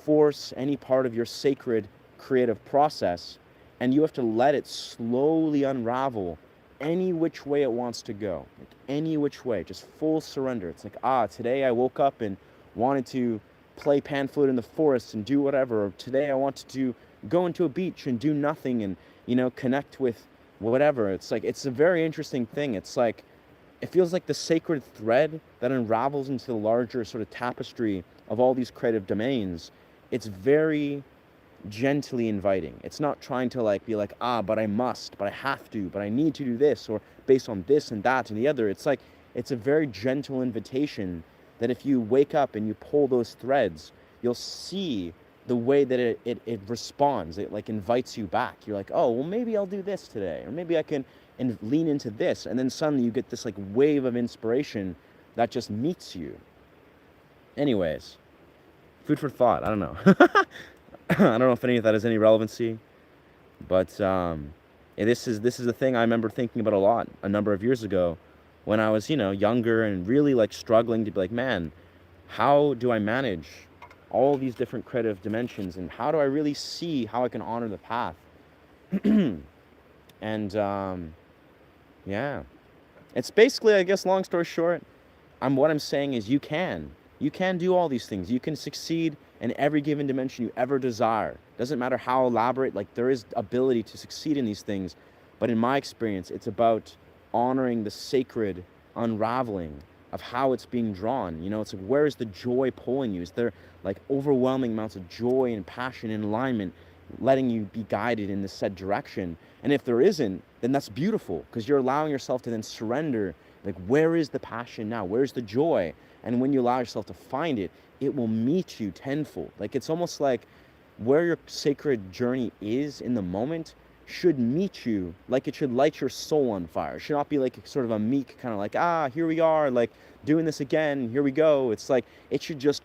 S1: force any part of your sacred creative process, and you have to let it slowly unravel any which way it wants to go, like any which way, just full surrender. It's like, today I woke up and wanted to play pan flute in the forest and do whatever, or today I wanted to go into a beach and do nothing and connect with whatever. It's like, it's a very interesting thing. It's like, it feels like the sacred thread that unravels into the larger sort of tapestry of all these creative domains. It's very gently inviting. It's not trying to like be like, ah, but I must, but I have to, but I need to do this, or based on this and that and the other. It's like, it's a very gentle invitation that if you wake up and you pull those threads, you'll see the way that it responds. It like invites you back. You're like, oh, well, maybe I'll do this today, or maybe I can and lean into this. And then suddenly you get this like wave of inspiration that just meets you. Anyways, food for thought. I don't know. I don't know if any of that has any relevancy, but this is a thing I remember thinking about a lot a number of years ago when I was, younger and really like struggling to be like, man, how do I manage all these different creative dimensions, and how do I really see how I can honor the path? And yeah, it's basically, I guess, long story short, what I'm saying is you can do all these things. You can succeed in every given dimension you ever desire. Doesn't matter how elaborate, like there is ability to succeed in these things. But in my experience, it's about honoring the sacred unraveling of how it's being drawn. It's like, where is the joy pulling you? Is there like overwhelming amounts of joy and passion and alignment letting you be guided in this said direction? And if there isn't, then that's beautiful, because you're allowing yourself to then surrender. Like, where is the passion now? Where's the joy? And when you allow yourself to find it, it will meet you tenfold. Like, it's almost like where your sacred journey is in the moment should meet you, like it should light your soul on fire. It should not be like sort of a meek kind of like, here we are, like doing this again, here we go. It's like it should just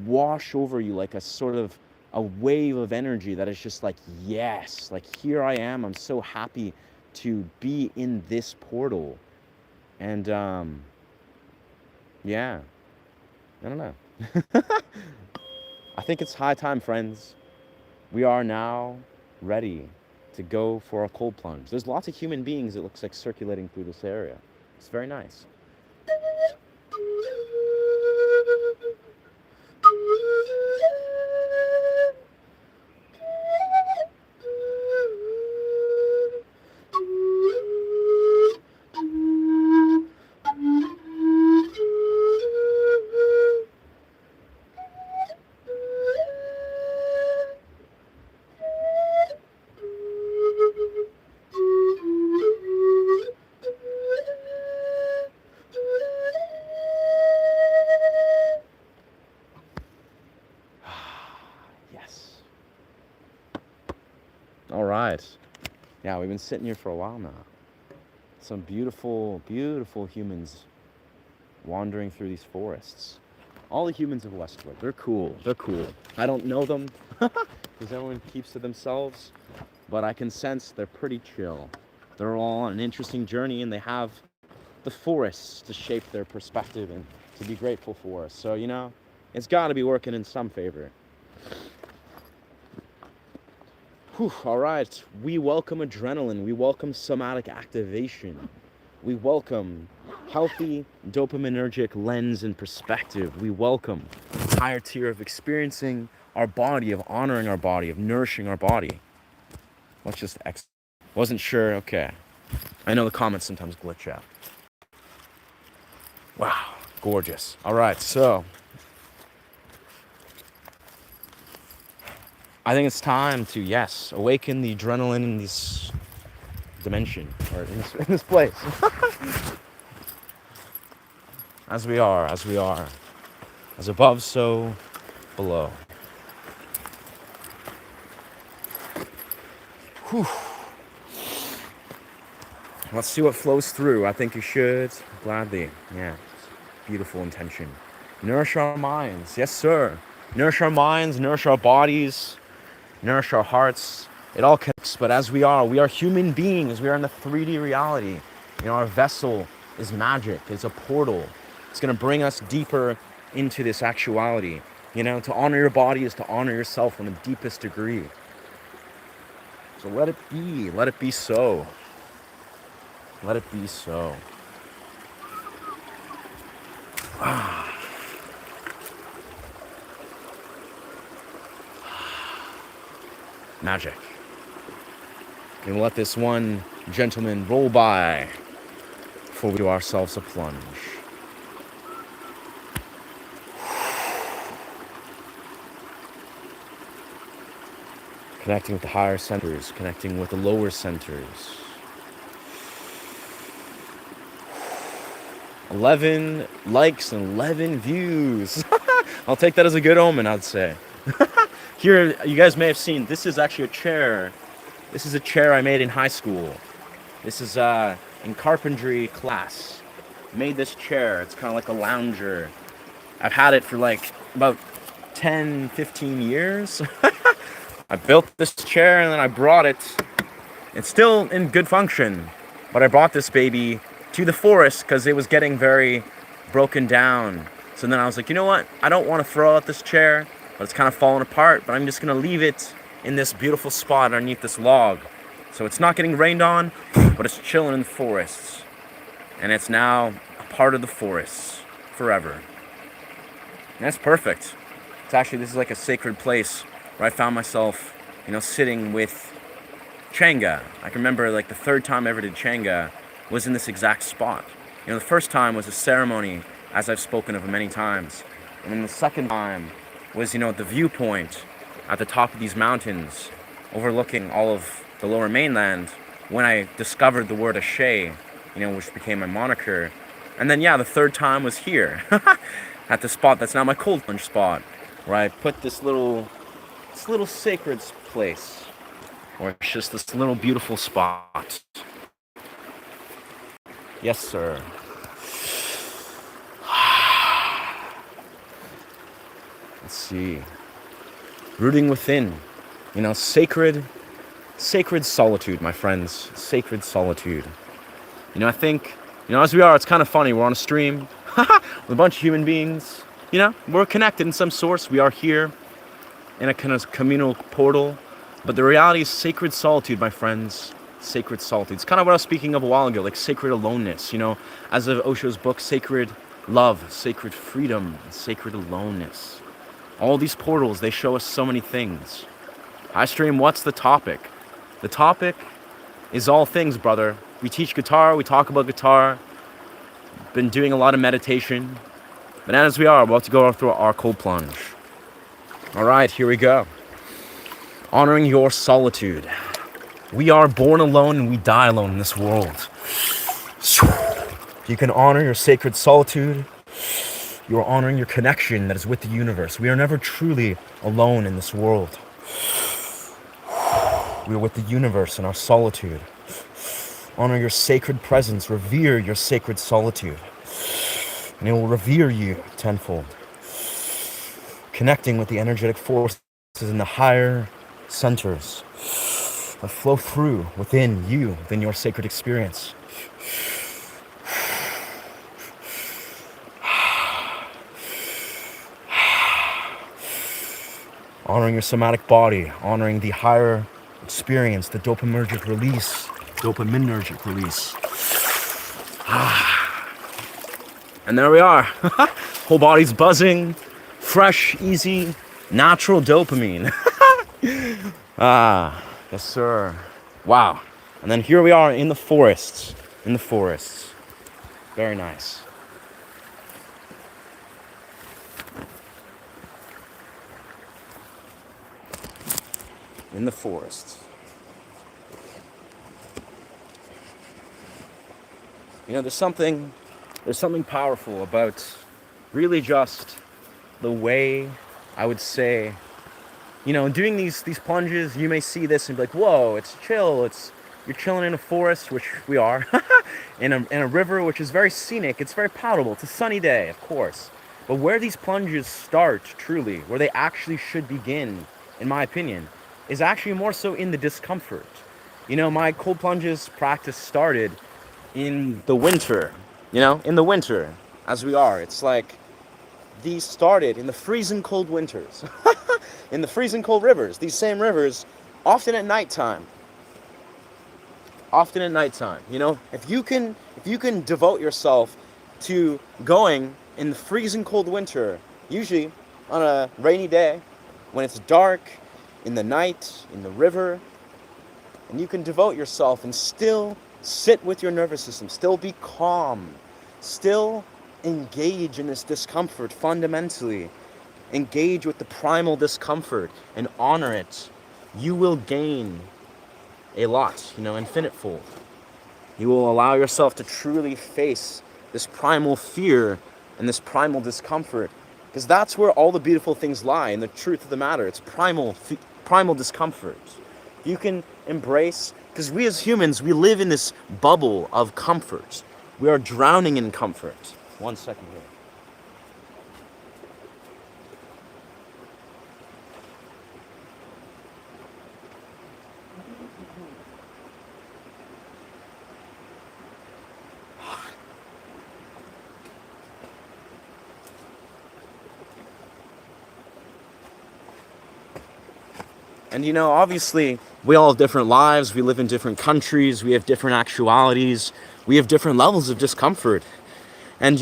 S1: wash over you like a sort of a wave of energy that is just like, yes, like here I am. I'm so happy to be in this portal. And yeah, I don't know. I think it's high time, friends. We are now ready to go for a cold plunge. There's lots of human beings, it looks like, circulating through this area. It's very nice. Yes. All right. Yeah, we've been sitting here for a while now. Some beautiful, beautiful humans wandering through these forests. All the humans of Westwood, they're cool. They're cool. I don't know them because everyone keeps to themselves, but I can sense they're pretty chill. They're all on an interesting journey, and they have the forests to shape their perspective and to be grateful for. So, it's got to be working in some favor. Whew, all right. We welcome adrenaline. We welcome somatic activation. We welcome healthy, dopaminergic lens and perspective. We welcome higher tier of experiencing our body, of honoring our body, of nourishing our body. Let's just wasn't sure. Okay. I know the comments sometimes glitch out. Wow. Gorgeous. All right. So I think it's time to, yes, awaken the adrenaline in this dimension, or in this place. As we are. As above, so below. Whew. Let's see what flows through. I think you should gladly. Yeah. Beautiful intention. Nourish our minds. Yes, sir. Nourish our minds, nourish our bodies, nourish our hearts. It all connects, but as we are human beings. We are in the 3D reality. Our vessel is magic. It's a portal. It's going to bring us deeper into this actuality. To honor your body is to honor yourself in the deepest degree. So let it be. Let it be so. Let it be so. Magic. And let this one gentleman roll by before we do ourselves a plunge. connecting with the higher centers, connecting with the lower centers. 11 likes and 11 views. I'll take that as a good omen, I'd say. Here, you guys may have seen, this is actually a chair. This is a chair I made in high school. This is in carpentry class. Made this chair. It's kind of like a lounger. I've had it for like about 10, 15 years. I built this chair and then I brought it. It's still in good function, but I brought this baby to the forest because it was getting very broken down. So then I was like, you know what? I don't want to throw out this chair, but it's kind of falling apart, but I'm just going to leave it in this beautiful spot underneath this log. So it's not getting rained on, but it's chilling in the forests. And it's now a part of the forests forever. And that's perfect. It's actually, this is like a sacred place where I found myself, sitting with Changa. I can remember like the third time I ever did Changa was in this exact spot. The first time was a ceremony, as I've spoken of many times. And then the second time was, the viewpoint at the top of these mountains, overlooking all of the lower mainland, when I discovered the word Ashe, which became my moniker. And then, the third time was here, at the spot that's now my cold plunge spot, where I put this little sacred place, or it's just this little beautiful spot. Yes, sir. Let's see. Rooting within, sacred solitude, my friends. Sacred solitude. I think, as we are, it's kind of funny. We're on a stream with a bunch of human beings. We're connected in some source. We are here in a kind of communal portal. But the reality is sacred solitude, my friends. Sacred solitude. It's kind of what I was speaking of a while ago, like sacred aloneness. As of Osho's book, sacred love, sacred freedom, and sacred aloneness. All these portals, they show us so many things. I stream, what's the topic? The topic is all things, brother. We teach guitar, we talk about guitar. Been doing a lot of meditation. But as we are about to go through our cold plunge. All right, here we go. Honoring your solitude. We are born alone and we die alone in this world. If you can honor your sacred solitude, you are honoring your connection that is with the universe. We are never truly alone in this world. We are with the universe in our solitude. Honor your sacred presence. Revere your sacred solitude. And it will revere you tenfold. Connecting with the energetic forces in the higher centers that flow through within you, within your sacred experience. Honoring your somatic body, honoring the higher experience, the dopaminergic release. And there we are. Whole body's buzzing, fresh, easy, natural dopamine. Yes, sir. Wow. And then here we are in the forests. Very nice. In the forest. There's something powerful about really just the way, I would say, doing these plunges. You may see this and be like, whoa, it's chill. You're chilling in a forest, which we are, in a river, which is very scenic. It's very palatable. It's a sunny day, of course. But where these plunges start, truly, where they actually should begin, in my opinion, is actually more so in the discomfort. My cold plunges practice started in the winter, as we are. It's like these started in the freezing cold winters, in the freezing cold rivers, these same rivers, often at nighttime. If you can devote yourself to going in the freezing cold winter, usually on a rainy day, when it's dark, in the night, in the river, and you can devote yourself and still sit with your nervous system, still be calm, still engage in this discomfort fundamentally, engage with the primal discomfort and honor it you will gain a lot, infinitefold. You will allow yourself to truly face this primal fear and this primal discomfort, because that's where all the beautiful things lie. And the truth of the matter, it's primal discomfort. You can embrace, because we as humans, we live in this bubble of comfort. We are drowning in comfort. 1 second here. And obviously, we all have different lives, we live in different countries, we have different actualities, we have different levels of discomfort. And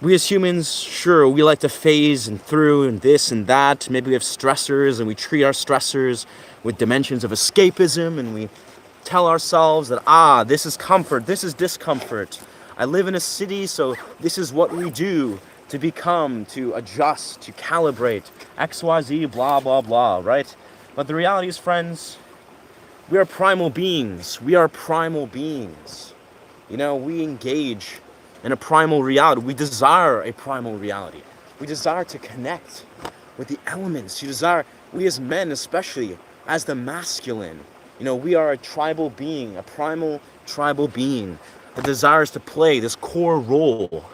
S1: we as humans, sure, we like to phase and through and this and that. Maybe we have stressors and we treat our stressors with dimensions of escapism, and we tell ourselves that, this is comfort, this is discomfort. I live in a city, so this is what we do to become, to adjust, to calibrate, XYZ, blah, blah, blah, right? But the reality is, friends, we are primal beings. We are primal beings. We engage in a primal reality. We desire a primal reality. We desire to connect with the elements. We as men especially, as the masculine, we are a tribal being, a primal tribal being that desires to play this core role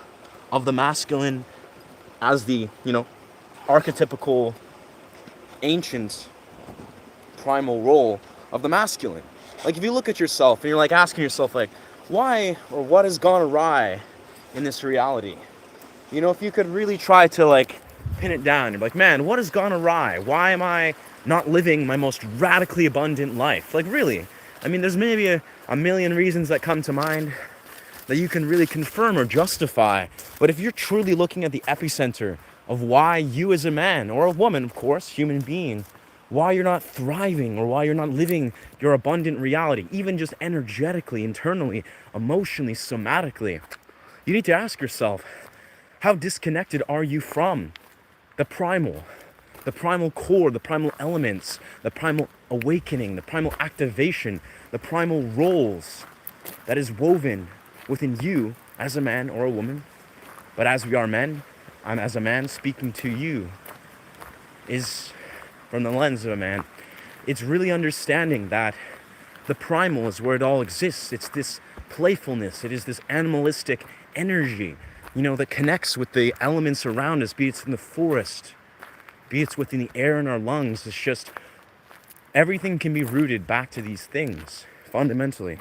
S1: of the masculine as the, archetypical, ancient, primal role of the masculine. Like, if you look at yourself and you're like asking yourself, like, why or what has gone awry in this reality? If you could really try to like pin it down, you're like, man, what has gone awry? Why am I not living my most radically abundant life? Like, really? I mean, there's maybe a million reasons that come to mind that you can really confirm or justify. But if you're truly looking at the epicenter of why you as a man, or a woman, of course, human being, why you're not thriving or why you're not living your abundant reality, even just energetically, internally, emotionally, somatically, you need to ask yourself, how disconnected are you from the primal core, the primal elements, the primal awakening, the primal activation, the primal roles that is woven within you as a man or a woman? But as we are men, I'm as a man speaking to you is from the lens of a man. It's really understanding that the primal is where it all exists. It's this playfulness. It is this animalistic energy, that connects with the elements around us, be it in the forest, be it within the air in our lungs. It's just, everything can be rooted back to these things, fundamentally.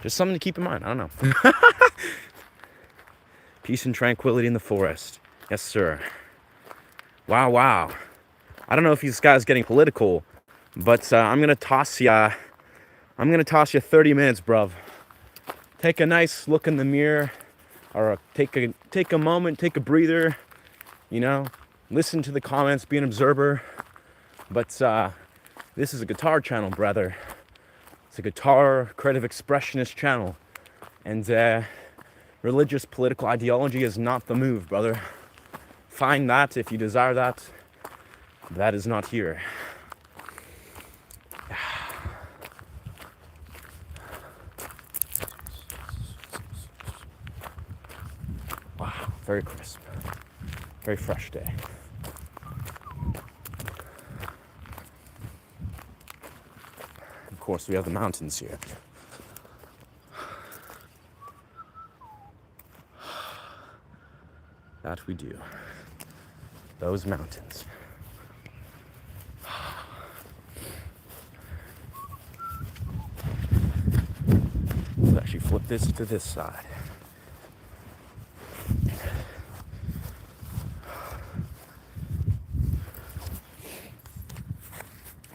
S1: Just something to keep in mind. I don't know. Peace and tranquility in the forest. Yes, sir. Wow. I don't know if this guy's getting political, but I'm gonna toss you 30 minutes, bruv. Take a nice look in the mirror, or take a moment, take a breather. Listen to the comments, be an observer. But this is a guitar channel, brother. It's a guitar creative expressionist channel, and religious political ideology is not the move, brother. Find that if you desire that. That is not here. Wow, very crisp. Very fresh day. Of course, we have the mountains here. That we do. Those mountains. Let's actually flip this to this side.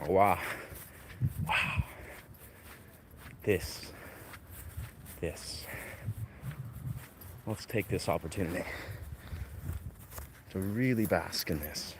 S1: Oh, wow. This. Let's take this opportunity to really bask in this.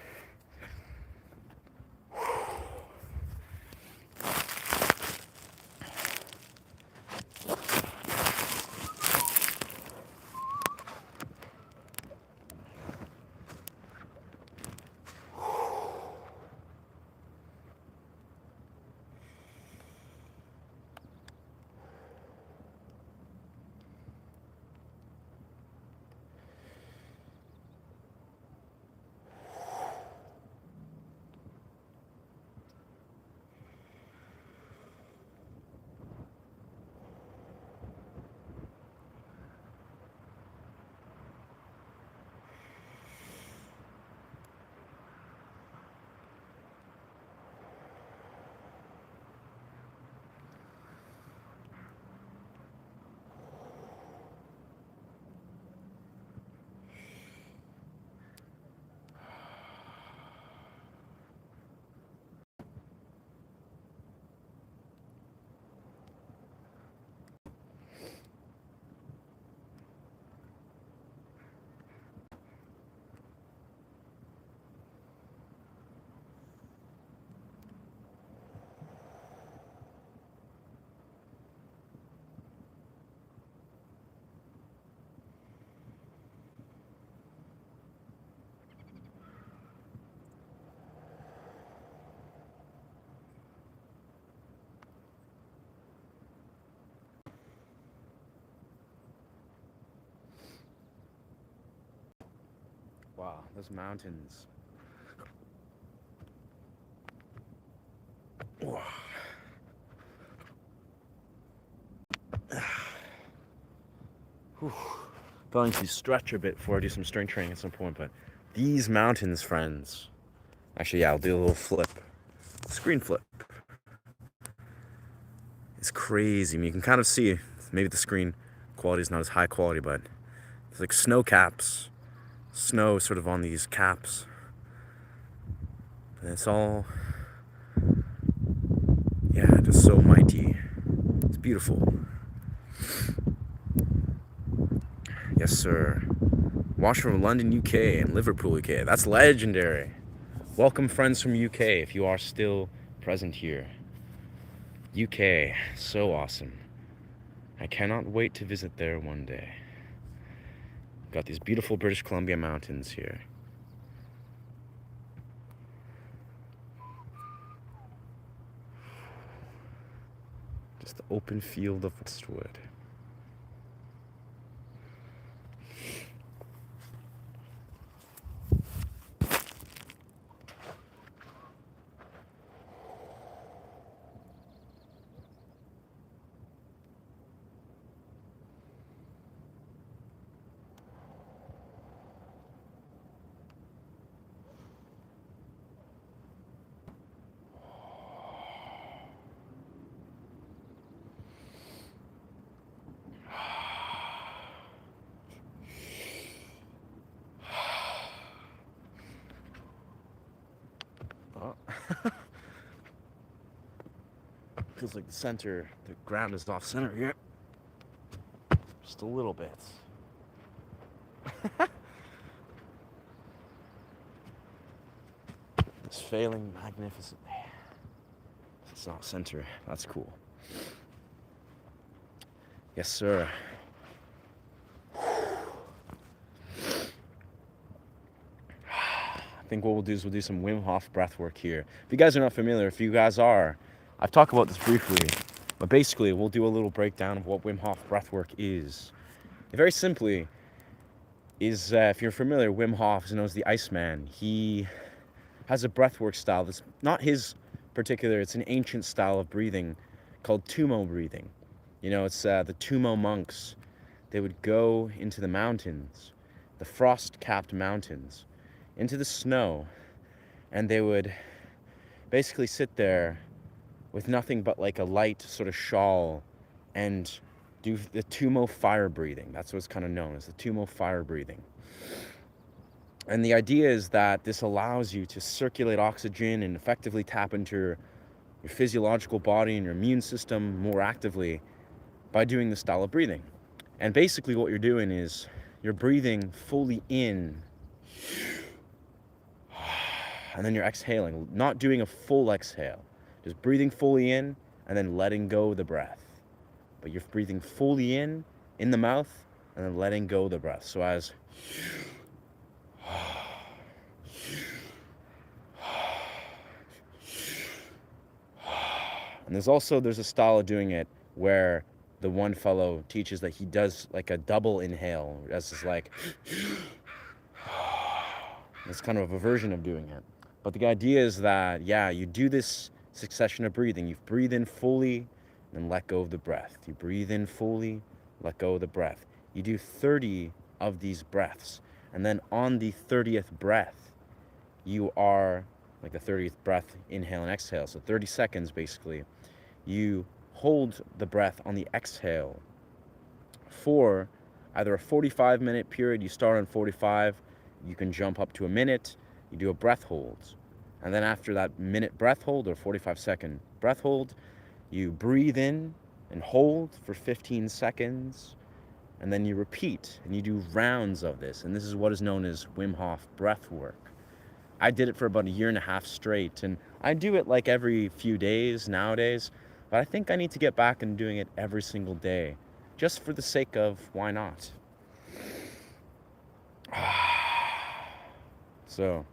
S1: those mountains. Going to stretch a bit before I do some strength training at some point, but these mountains, friends. Actually, yeah, I'll do a little flip. Screen flip. It's crazy. I mean, you can kind of see, maybe the screen quality is not as high quality, but it's like snow caps. Snow sort of on these caps. And it's all, yeah, just so mighty. It's beautiful. Yes, sir. Watch from London, UK, and Liverpool, UK. That's legendary. Welcome, friends from UK, if you are still present here. UK, so awesome. I cannot wait to visit there one day. Got these beautiful British Columbia mountains here. Just the open field of Westwood. Oh. Feels like the ground is off center here. Just a little bit. It's failing magnificently. It's off center. That's cool. Yes, sir. I think what we'll do is we'll do some Wim Hof breath work here. If you guys are not familiar, if you guys are, I've talked about this briefly, but basically we'll do a little breakdown of what Wim Hof breath work is. Very simply, is if you're familiar, Wim Hof is known as the Iceman. He has a breathwork style that's not his particular, it's an ancient style of breathing called Tumo breathing. You know, it's the Tumo monks. They would go into the mountains, the frost-capped mountains, into the snow, and they would basically sit there with nothing but like a light sort of shawl and do the Tumo fire breathing. That's what's kind of known as the Tumo fire breathing. And the idea is that this allows you to circulate oxygen and effectively tap into your physiological body and your immune system more actively by doing this style of breathing. And basically what you're doing is you're breathing fully in and then you're exhaling, not doing a full exhale, just breathing fully in and then letting go of the breath. But you're breathing fully in the mouth and then letting go of the breath. So as and there's a style of doing it where the one fellow teaches that he does like a double inhale, as is like it's kind of a version of doing it. But the idea is that, yeah, you do this succession of breathing. You breathe in fully and let go of the breath. You breathe in fully, let go of the breath. You do 30 of these breaths. And then on the 30th breath, you are, like the 30th breath, inhale and exhale. So 30 seconds, basically. You hold the breath on the exhale for either a 45-minute period. You start on 45. You can jump up to a minute. You do a breath hold. And then after that minute breath hold or 45-second breath hold, you breathe in and hold for 15 seconds. And then you repeat and you do rounds of this. And this is what is known as Wim Hof breath work. I did it for about a year and a half straight. And I do it like every few days nowadays. But I think I need to get back and doing it every single day. Just for the sake of why not? So,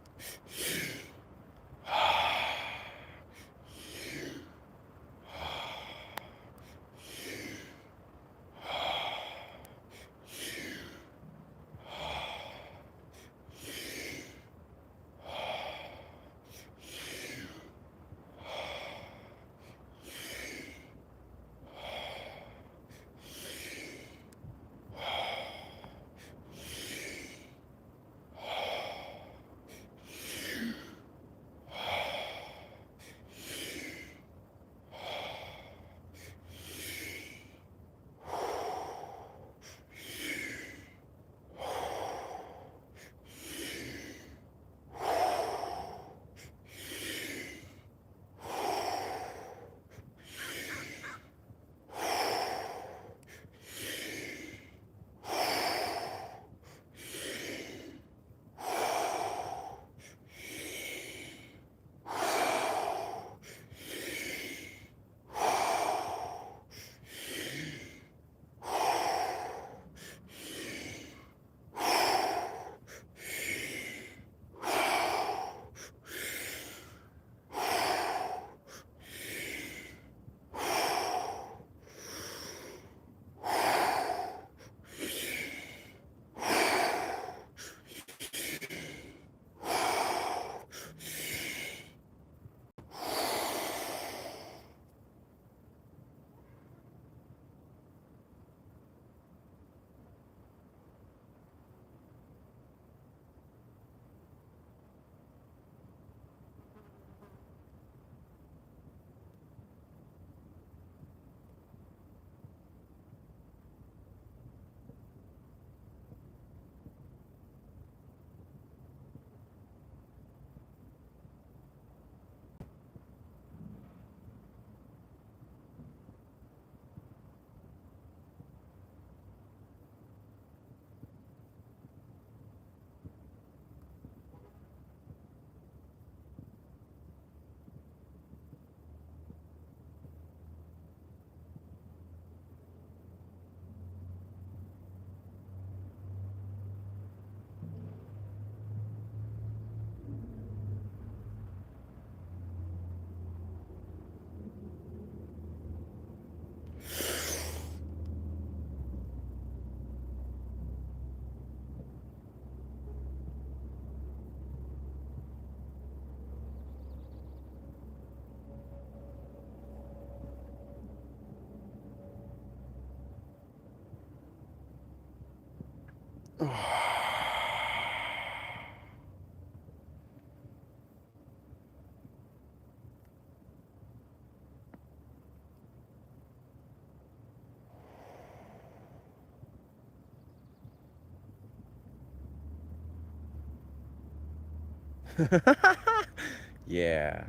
S1: Yeah,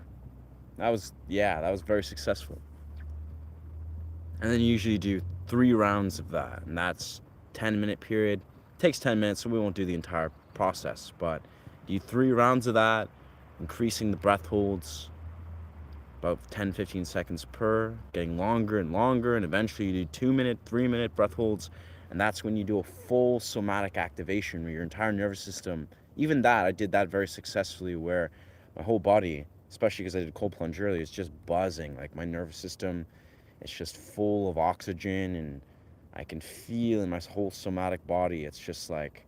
S1: that was very successful. And then you usually do 3 rounds of that, and that's 10-minute period. It takes 10 minutes, so we won't do the entire process, but do 3 rounds of that, increasing the breath holds about 10, 15 seconds per, getting longer and longer, and eventually you do 2-minute, 3-minute breath holds, and that's when you do a full somatic activation where your entire nervous system, even that, I did that very successfully, where my whole body, especially because I did cold plunge earlier, is just buzzing. Like my nervous system, it's just full of oxygen, and I can feel in my whole somatic body, it's just like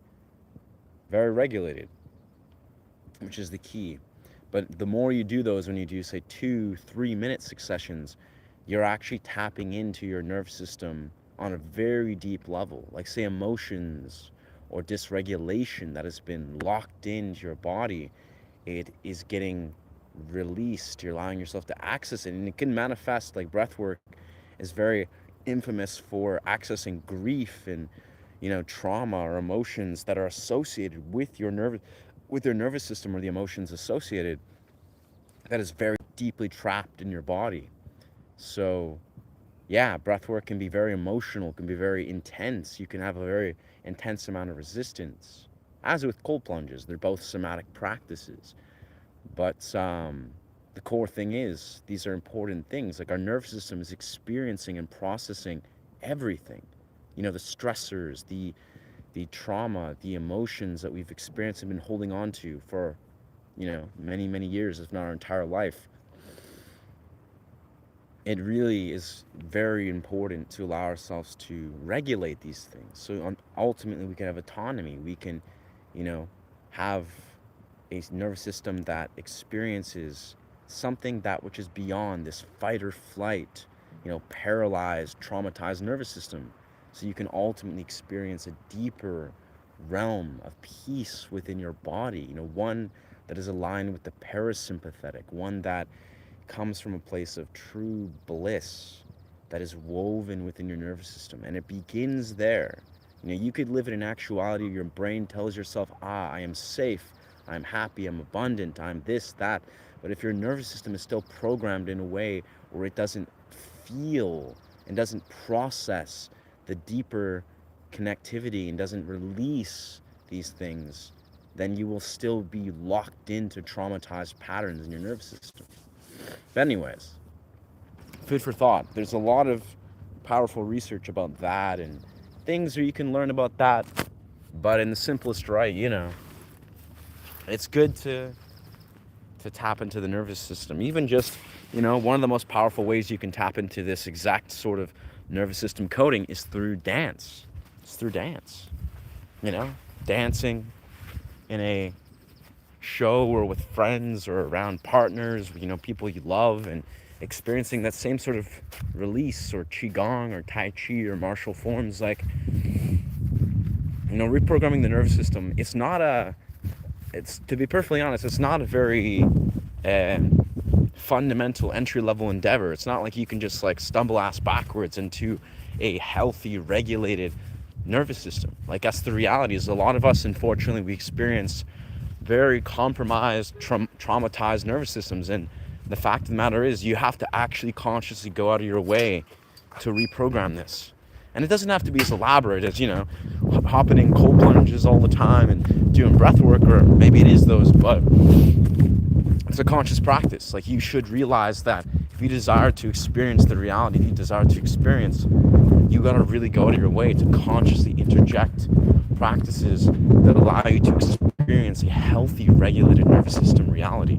S1: very regulated, which is the key. But the more you do those, when you do, say, 2, 3 minute successions, you're actually tapping into your nervous system on a very deep level. Like, say, emotions or dysregulation that has been locked into your body, it is getting released. You're allowing yourself to access it. And it can manifest, like breathwork is very infamous for accessing grief and, trauma or emotions that are associated with your nervous system, or the emotions associated, that is very deeply trapped in your body. So, yeah, breath work can be very emotional, can be very intense. You can have a very intense amount of resistance. As with cold plunges, they're both somatic practices. But the core thing is, these are important things. Like, our nervous system is experiencing and processing everything. The stressors, the trauma, the emotions that we've experienced and been holding on to for, many, many years, if not our entire life. It really is very important to allow ourselves to regulate these things. So ultimately, we can have autonomy. We can, you know, have a nervous system that experiences something that which is beyond this fight or flight, paralyzed, traumatized nervous system. So you can ultimately experience a deeper realm of peace within your body, one that is aligned with the parasympathetic, one that comes from a place of true bliss that is woven within your nervous system. And it begins there. You could live in an actuality, your brain tells yourself, I am safe, I'm happy, I'm abundant, I'm this, that. But if your nervous system is still programmed in a way where it doesn't feel and doesn't process the deeper connectivity and doesn't release these things, then you will still be locked into traumatized patterns in your nervous system. But anyways, food for thought. There's a lot of powerful research about that and things where you can learn about that. But in the simplest right, it's good to tap into the nervous system. Even just, one of the most powerful ways you can tap into this exact sort of nervous system coding is through dance. It's through dance. Dancing in a show or with friends or around partners, people you love, and experiencing that same sort of release, or qigong or tai chi or martial forms. Like, reprogramming the nervous system, it's, to be perfectly honest, it's not a very uh, fundamental entry-level endeavor. It's not like you can just like stumble ass backwards into a healthy, regulated nervous system. Like, that's the reality. Is a lot of us, unfortunately, we experience very compromised, traumatized nervous systems. And the fact of the matter is, you have to actually consciously go out of your way to reprogram this. And it doesn't have to be as elaborate as, hopping in cold plunges all the time and doing breath work, or maybe it is those, but it's a conscious practice. Like, you should realize that if you desire to experience the reality you desire to experience, you gotta really go out of your way to consciously interject practices that allow you to experience a healthy, regulated nervous system reality.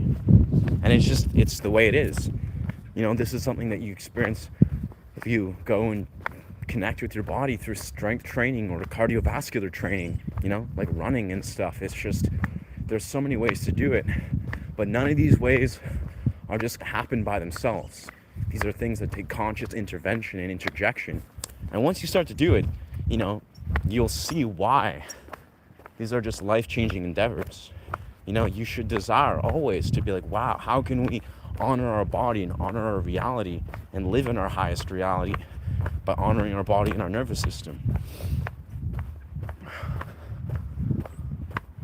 S1: And it's the way it is. This is something that you experience if you go and connect with your body through strength training or cardiovascular training, like running and stuff. It's just, there's so many ways to do it, but none of these ways are just happen by themselves. These are things that take conscious intervention and interjection. And once you start to do it, you'll see why These are just life-changing endeavors. You should desire always to be like, wow, how can we honor our body and honor our reality and live in our highest reality by honoring our body and our nervous system?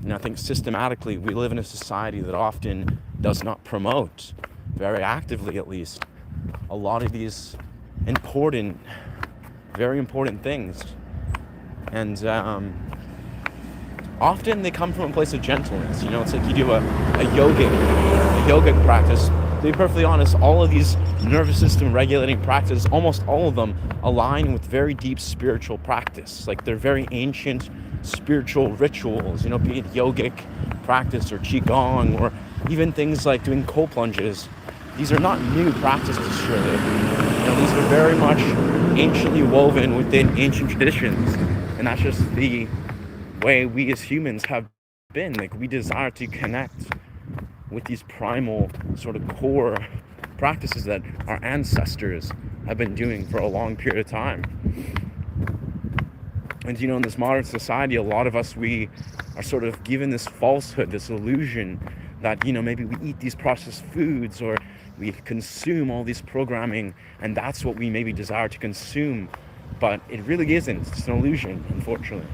S1: And I think systematically we live in a society that often does not promote, very actively at least, a lot of these important, very important things. And often they come from a place of gentleness. It's like you do a yogic practice. To be perfectly honest, all of these nervous system regulating practices, almost all of them align with very deep spiritual practice. Like they're very ancient spiritual rituals, be it yogic practice or qigong or even things like doing cold plunges. These are not new practices, surely. These are very much anciently woven within ancient traditions. And that's just the way we as humans have been. Like, we desire to connect with these primal sort of core practices that our ancestors have been doing for a long period of time. And in this modern society, a lot of us, we are sort of given this falsehood, this illusion that maybe we eat these processed foods or we consume all this programming, and that's what we maybe desire to consume, but it really isn't. It's an illusion, unfortunately.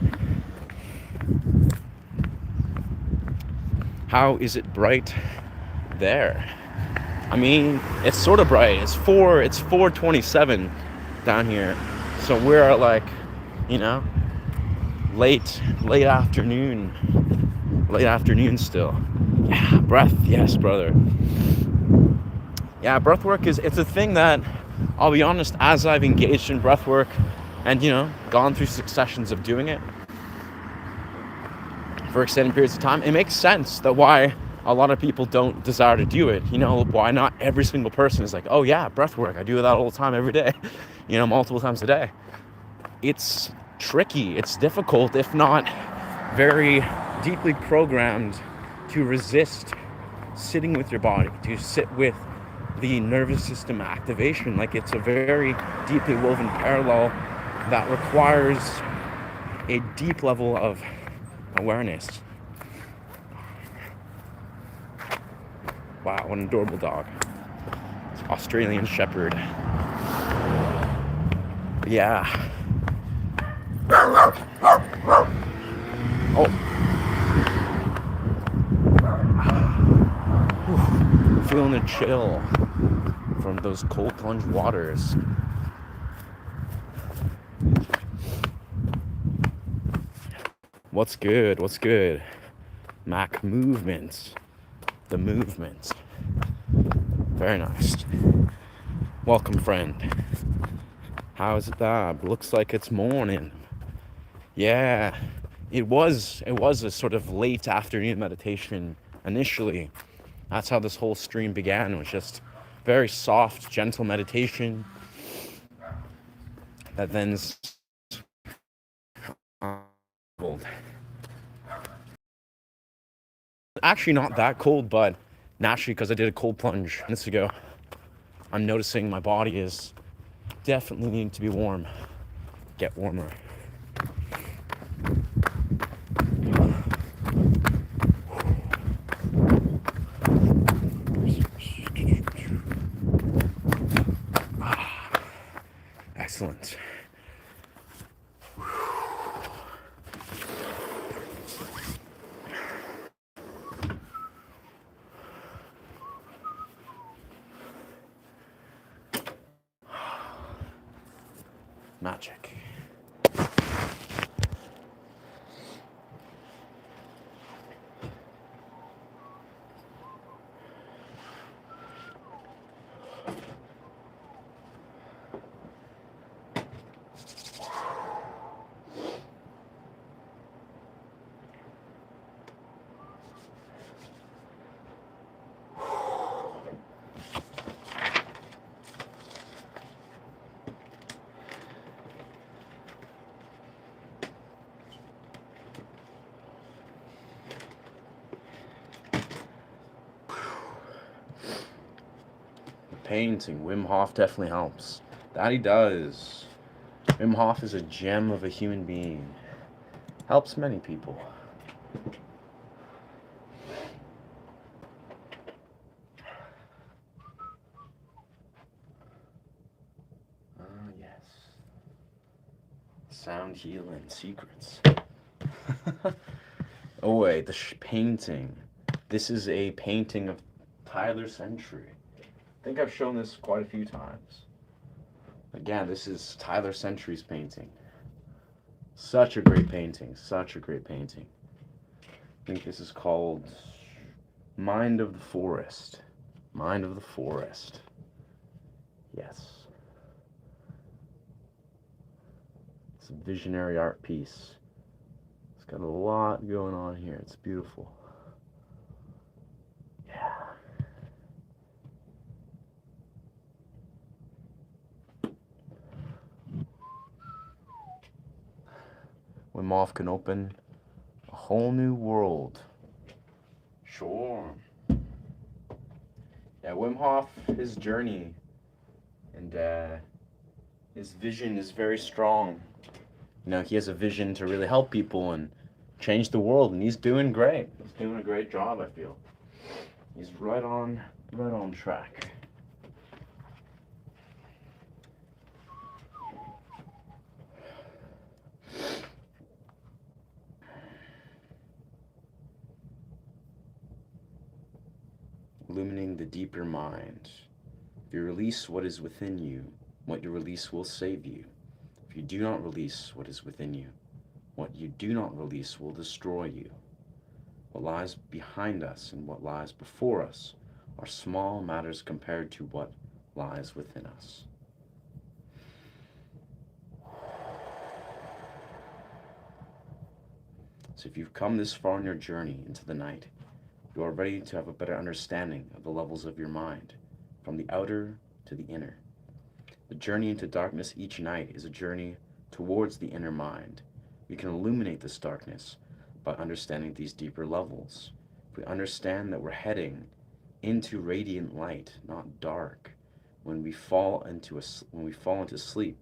S1: How is it bright there? I mean, it's sort of bright. It's 4:27 down here, so we're at like, late afternoon still. Yeah, breath, yes, brother. Yeah, breathwork it's a thing that, I'll be honest, as I've engaged in breathwork and gone through successions of doing it for extended periods of time, it makes sense that why a lot of people don't desire to do it. Why not every single person is like, oh yeah, breathwork, I do that all the time, every day, multiple times a day. It's tricky, it's difficult, if not very deeply programmed to resist sitting with your body, to sit with the nervous system activation. Like, it's a very deeply woven parallel that requires a deep level of awareness. Wow, what an adorable dog. It's an Australian Shepherd. Yeah. Oh. Feeling the chill from those cold plunge waters. What's good? Mac movements. The movements. Very nice. Welcome, friend. How's it that? Looks like it's morning. Yeah. It was a sort of late afternoon meditation initially. That's how this whole stream began. It was just very soft, gentle meditation that then actually not that cold, but naturally, because I did a cold plunge minutes ago, I'm noticing my body is definitely needing to be warm. Get warmer. Excellent. Magic. Painting. Wim Hof definitely helps. That he does. Wim Hof is a gem of a human being. Helps many people. Ah, yes. Sound healing secrets. Oh, wait, the painting. This is a painting of Tyler Century. I think I've shown this quite a few times. Again, this is Tyler Century's painting. Such a great painting. Such a great painting. I think this is called Mind of the Forest. Mind of the Forest. Yes. It's a visionary art piece. It's got a lot going on here. It's beautiful. Yeah. Wim Hof can open a whole new world. Sure. Yeah, Wim Hof, his journey and his vision is very strong. You know, he has a vision to really help people and change the world, and he's doing great. He's doing a great job, I feel. He's right on track. Illuminating the deeper mind. If you release what is within you, what you release will save you. If you do not release what is within you, what you do not release will destroy you. What lies behind us and what lies before us are small matters compared to what lies within us. So if you've come this far in your journey into the night, you are ready to have a better understanding of the levels of your mind, from the outer to the inner. The journey into darkness each night is a journey towards the inner mind. We can illuminate this darkness by understanding these deeper levels. If we understand that we're heading into radiant light, not dark, when we fall into sleep,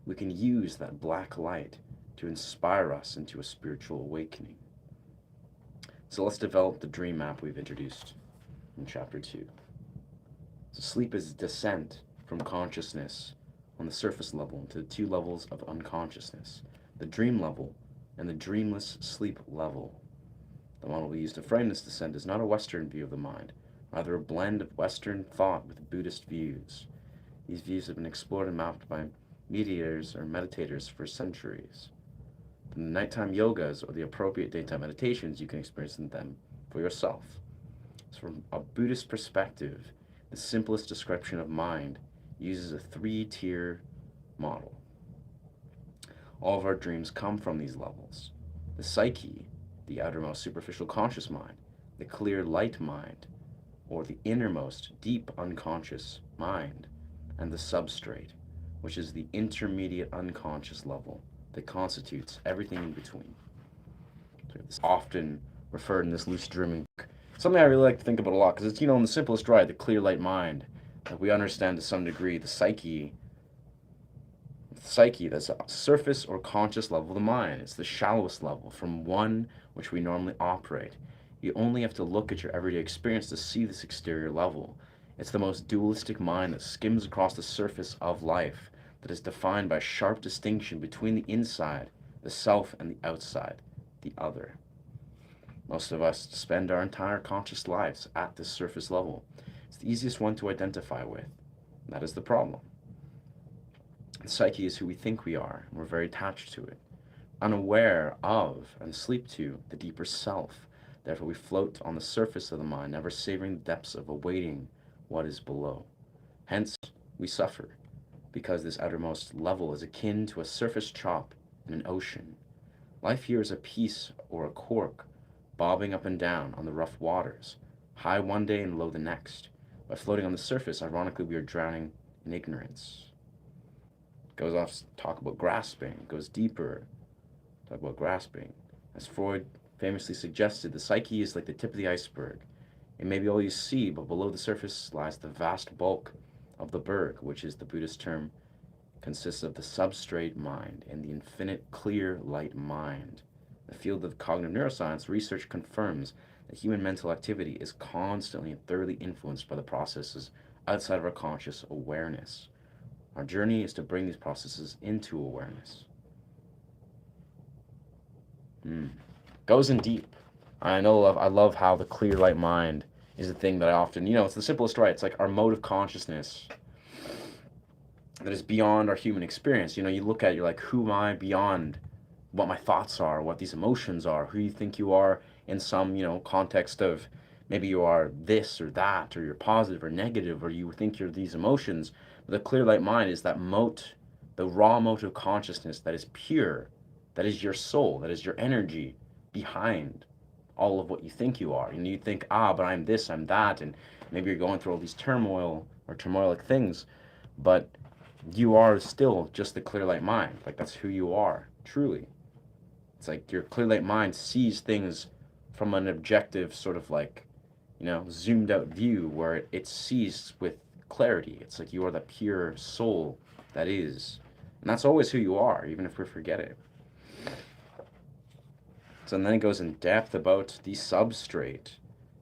S1: we can use that black light to inspire us into a spiritual awakening. So let's develop the dream map we've introduced in chapter 2. So sleep is descent from consciousness on the surface level into the 2 levels of unconsciousness, the dream level and the dreamless sleep level. The model we use to frame this descent is not a Western view of the mind, rather a blend of Western thought with Buddhist views. These views have been explored and mapped by meditators or meditators for centuries. From the nighttime yogas or the appropriate daytime meditations, you can experience them for yourself. So from a Buddhist perspective, the simplest description of mind uses a 3-tier model. All of our dreams come from these levels. The psyche, the outermost superficial conscious mind, the clear light mind, or the innermost deep unconscious mind, and the substrate, which is the intermediate unconscious level that constitutes everything in between. It's often referred in this lucid dreaming book. Something I really like to think about a lot, because it's, in the simplest right, the clear light mind, that we understand to some degree the psyche, that's a surface or conscious level of the mind. It's the shallowest level from one which we normally operate. You only have to look at your everyday experience to see this exterior level. It's the most dualistic mind that skims across the surface of life, that is defined by a sharp distinction between the inside, the self, and the outside, the other. Most of us spend our entire conscious lives at this surface level. It's the easiest one to identify with. That is the problem. The psyche is who we think we are, and we're very attached to it, unaware of and sleep to the deeper self. Therefore, we float on the surface of the mind, never savoring the depths of awaiting what is below. Hence, we suffer, because this outermost level is akin to a surface chop in an ocean. Life here is a piece or a cork, bobbing up and down on the rough waters, high one day and low the next. By floating on the surface, ironically, we are drowning in ignorance. Goes off to talk about grasping, goes deeper, talk about grasping. As Freud famously suggested, the psyche is like the tip of the iceberg. It may be all you see, but below the surface lies the vast bulk of the berg, which is the Buddhist term, consists of the substrate mind and the infinite clear light mind, The field of cognitive neuroscience research confirms that human mental activity is constantly and thoroughly influenced by the processes outside of our conscious awareness. Our journey is to bring these processes into awareness. Goes in deep. I love how the clear light mind is the thing that I often, it's the simplest, right? It's like our mode of consciousness that is beyond our human experience. You look at it, you're like, who am I beyond what my thoughts are, what these emotions are, who you think you are in some, context of maybe you are this or that, or you're positive or negative, or you think you're these emotions. But the clear light mind is that mote, the raw mote of consciousness that is pure, that is your soul, that is your energy behind all of what you think you are. And you think, but I'm this, I'm that, and maybe you're going through all these turmoil or turmoilic things, but you are still just the clear light mind. Like, that's who you are, truly. It's like your clear light mind sees things from an objective, sort of like, zoomed out view where it sees with clarity. It's like you are the pure soul that is. And that's always who you are, even if we forget it. So then it goes in depth about the substrate.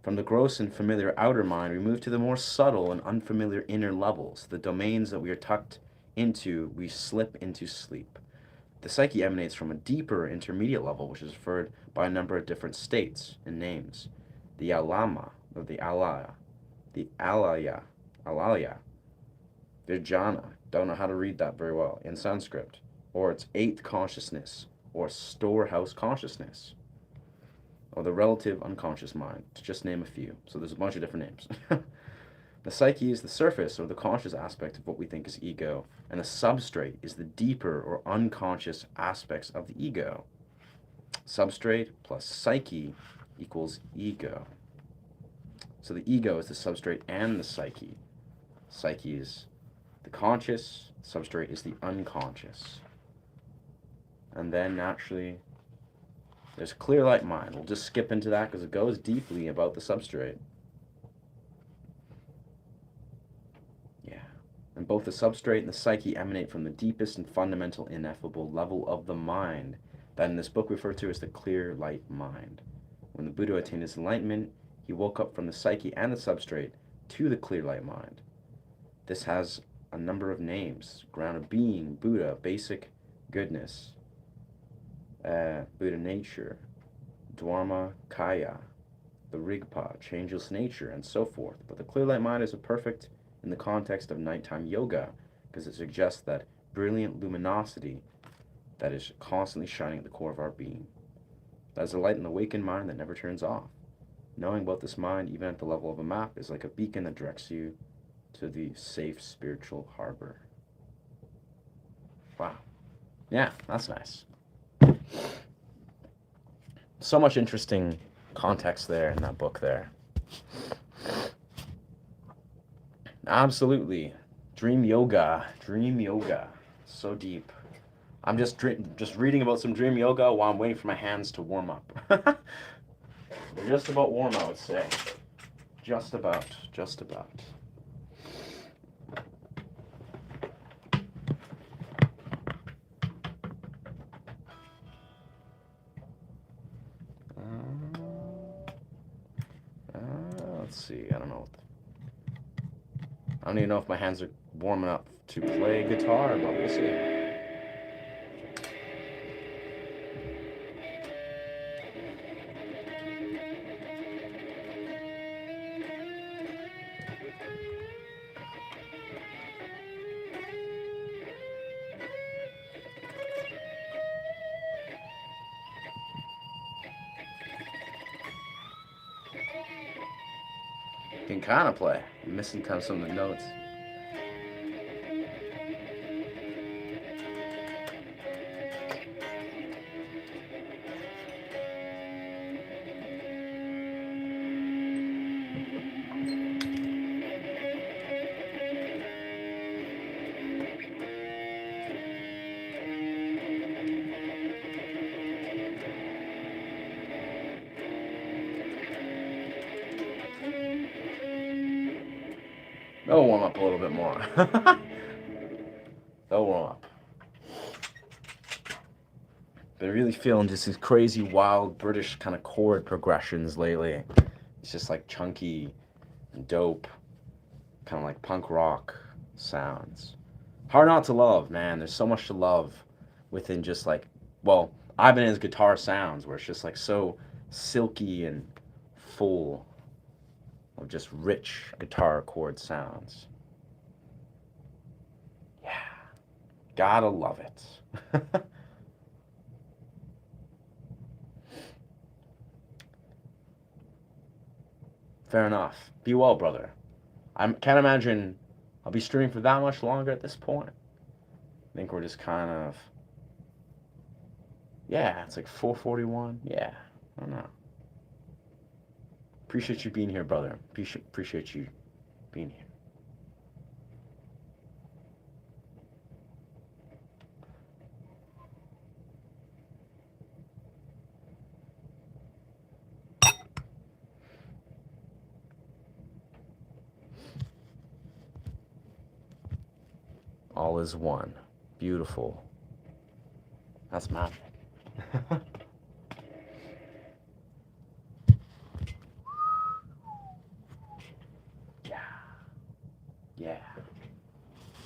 S1: From the gross and familiar outer mind, we move to the more subtle and unfamiliar inner levels, the domains that we are tucked into, we slip into sleep. The psyche emanates from a deeper intermediate level, which is referred by a number of different states and names. The alama, or the alaya, the alaya, vijnana, don't know how to read that very well, in Sanskrit, or its eighth consciousness, or storehouse consciousness, or the relative unconscious mind, to just name a few. So there's a bunch of different names. The psyche is the surface or the conscious aspect of what we think is ego, and the substrate is the deeper or unconscious aspects of the ego. Substrate plus psyche equals ego. So the ego is the substrate and the psyche. Psyche is the conscious, substrate is the unconscious. And then naturally, there's clear light mind. We'll just skip into that because it goes deeply about the substrate. And both the substrate and the psyche emanate from the deepest and fundamental ineffable level of the mind, that in this book referred to as the clear light mind. When the Buddha attained his enlightenment, he woke up from the psyche and the substrate to the clear light mind. This has a number of names: ground of being, Buddha, basic goodness, Buddha nature, Dharma kaya, the Rigpa, changeless nature, and so forth. But the clear light mind is a perfect in the context of nighttime yoga, because it suggests that brilliant luminosity that is constantly shining at the core of our being. That is a light in the awakened mind that never turns off. Knowing about this mind, even at the level of a map, is like a beacon that directs you to the safe spiritual harbor. Wow. Yeah, that's nice. So much interesting context there in that book there. Absolutely. Dream yoga. So deep. I'm just reading about some dream yoga while I'm waiting for my hands to warm up. They're just about warm, I would say. Just about. Let's see. I don't even know if my hands are warm enough to play guitar, but we'll see. Can kind of play. I'm missing kind of some of the notes. They'll warm up a little bit more. They'll warm up. Been really feeling just these crazy, wild British kind of chord progressions lately. It's just like chunky and dope, kind of like punk rock sounds. Hard not to love, man. There's so much to love within just like, well, Ibanez guitar sounds where it's just like so silky and full of just rich guitar chord sounds. Yeah, gotta love it. Fair enough. Be well, brother. I can't imagine I'll be streaming for that much longer at this point. I think we're just kind of, yeah, it's like 4:41. Yeah, I don't know. Appreciate you being here, brother. Appreciate you being here. All is one. Beautiful. That's magic. Yeah. Yeah.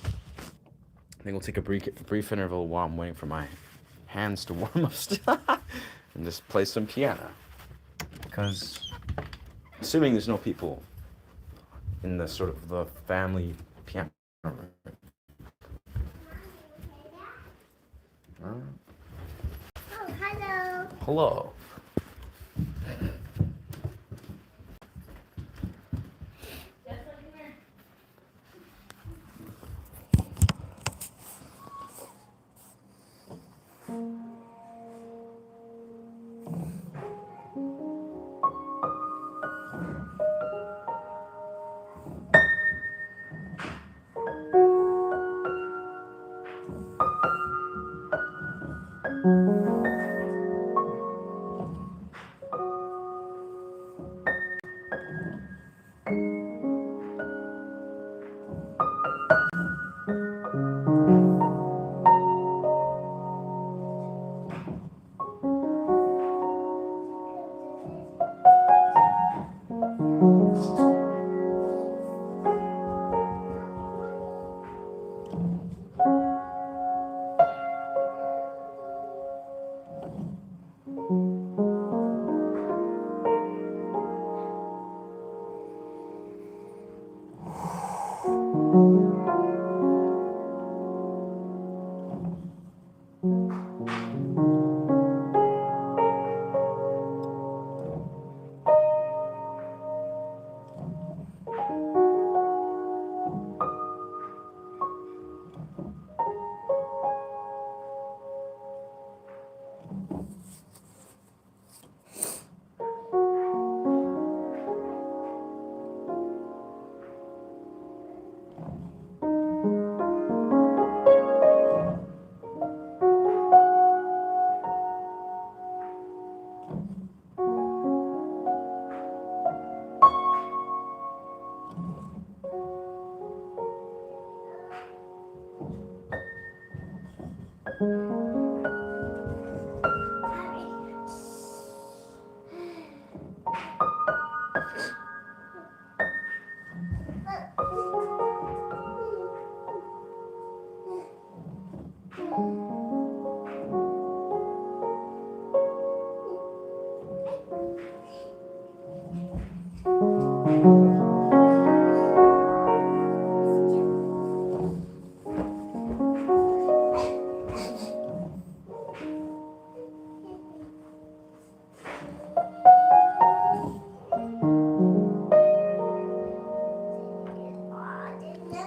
S1: I think we'll take a brief interval while I'm waiting for my hands to warm up still and just play some piano. Because, assuming there's no people in the sort of the family piano room.
S2: Oh, hello.
S1: Hello.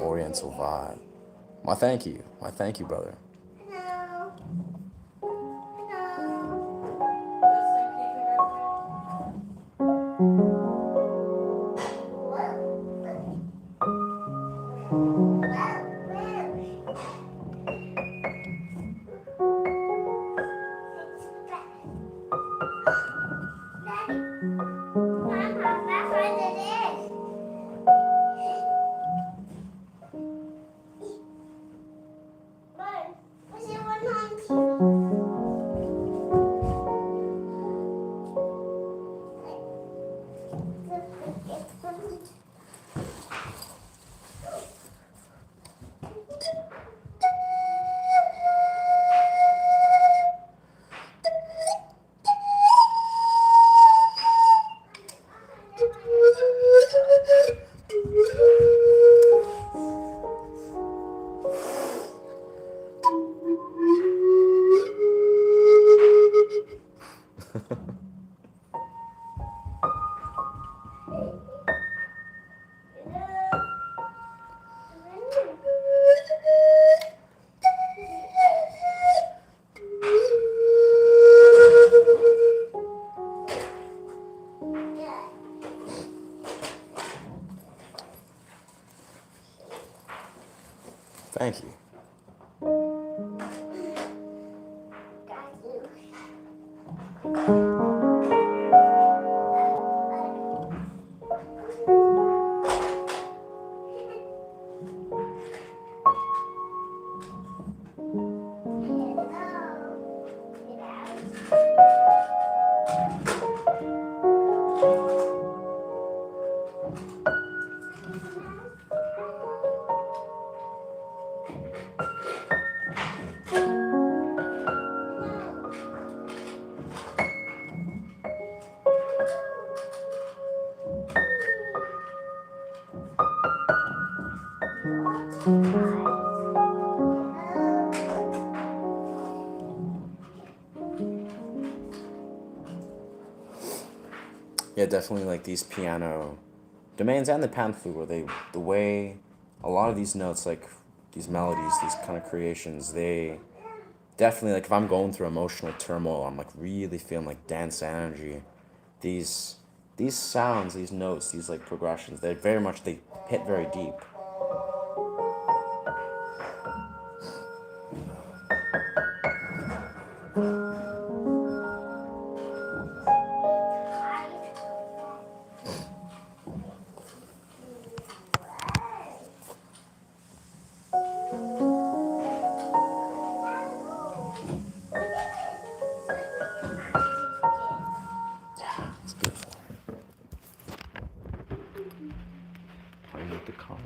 S1: Oriental vibe. Why, thank you. Why, thank you, brother.
S2: Hello. Hello.
S1: Yeah, definitely like these piano domains and the pan flute, where the way a lot of these notes, like these melodies, these kind of creations, they definitely, like if I'm going through emotional turmoil, I'm like really feeling like dance energy. These these sounds, these notes, these like progressions, they hit very deep. It's beautiful. Playing with the colors.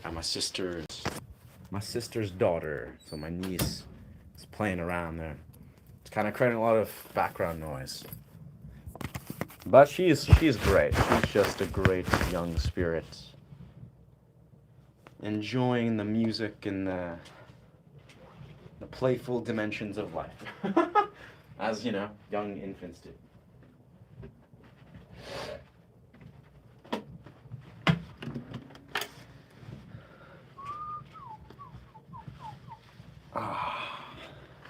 S1: And my sister's daughter, so my niece, is playing around there. It's kind of creating a lot of background noise. But she's great. She's just a great young spirit, enjoying the music and the playful dimensions of life, as you know, young infants do. Ah.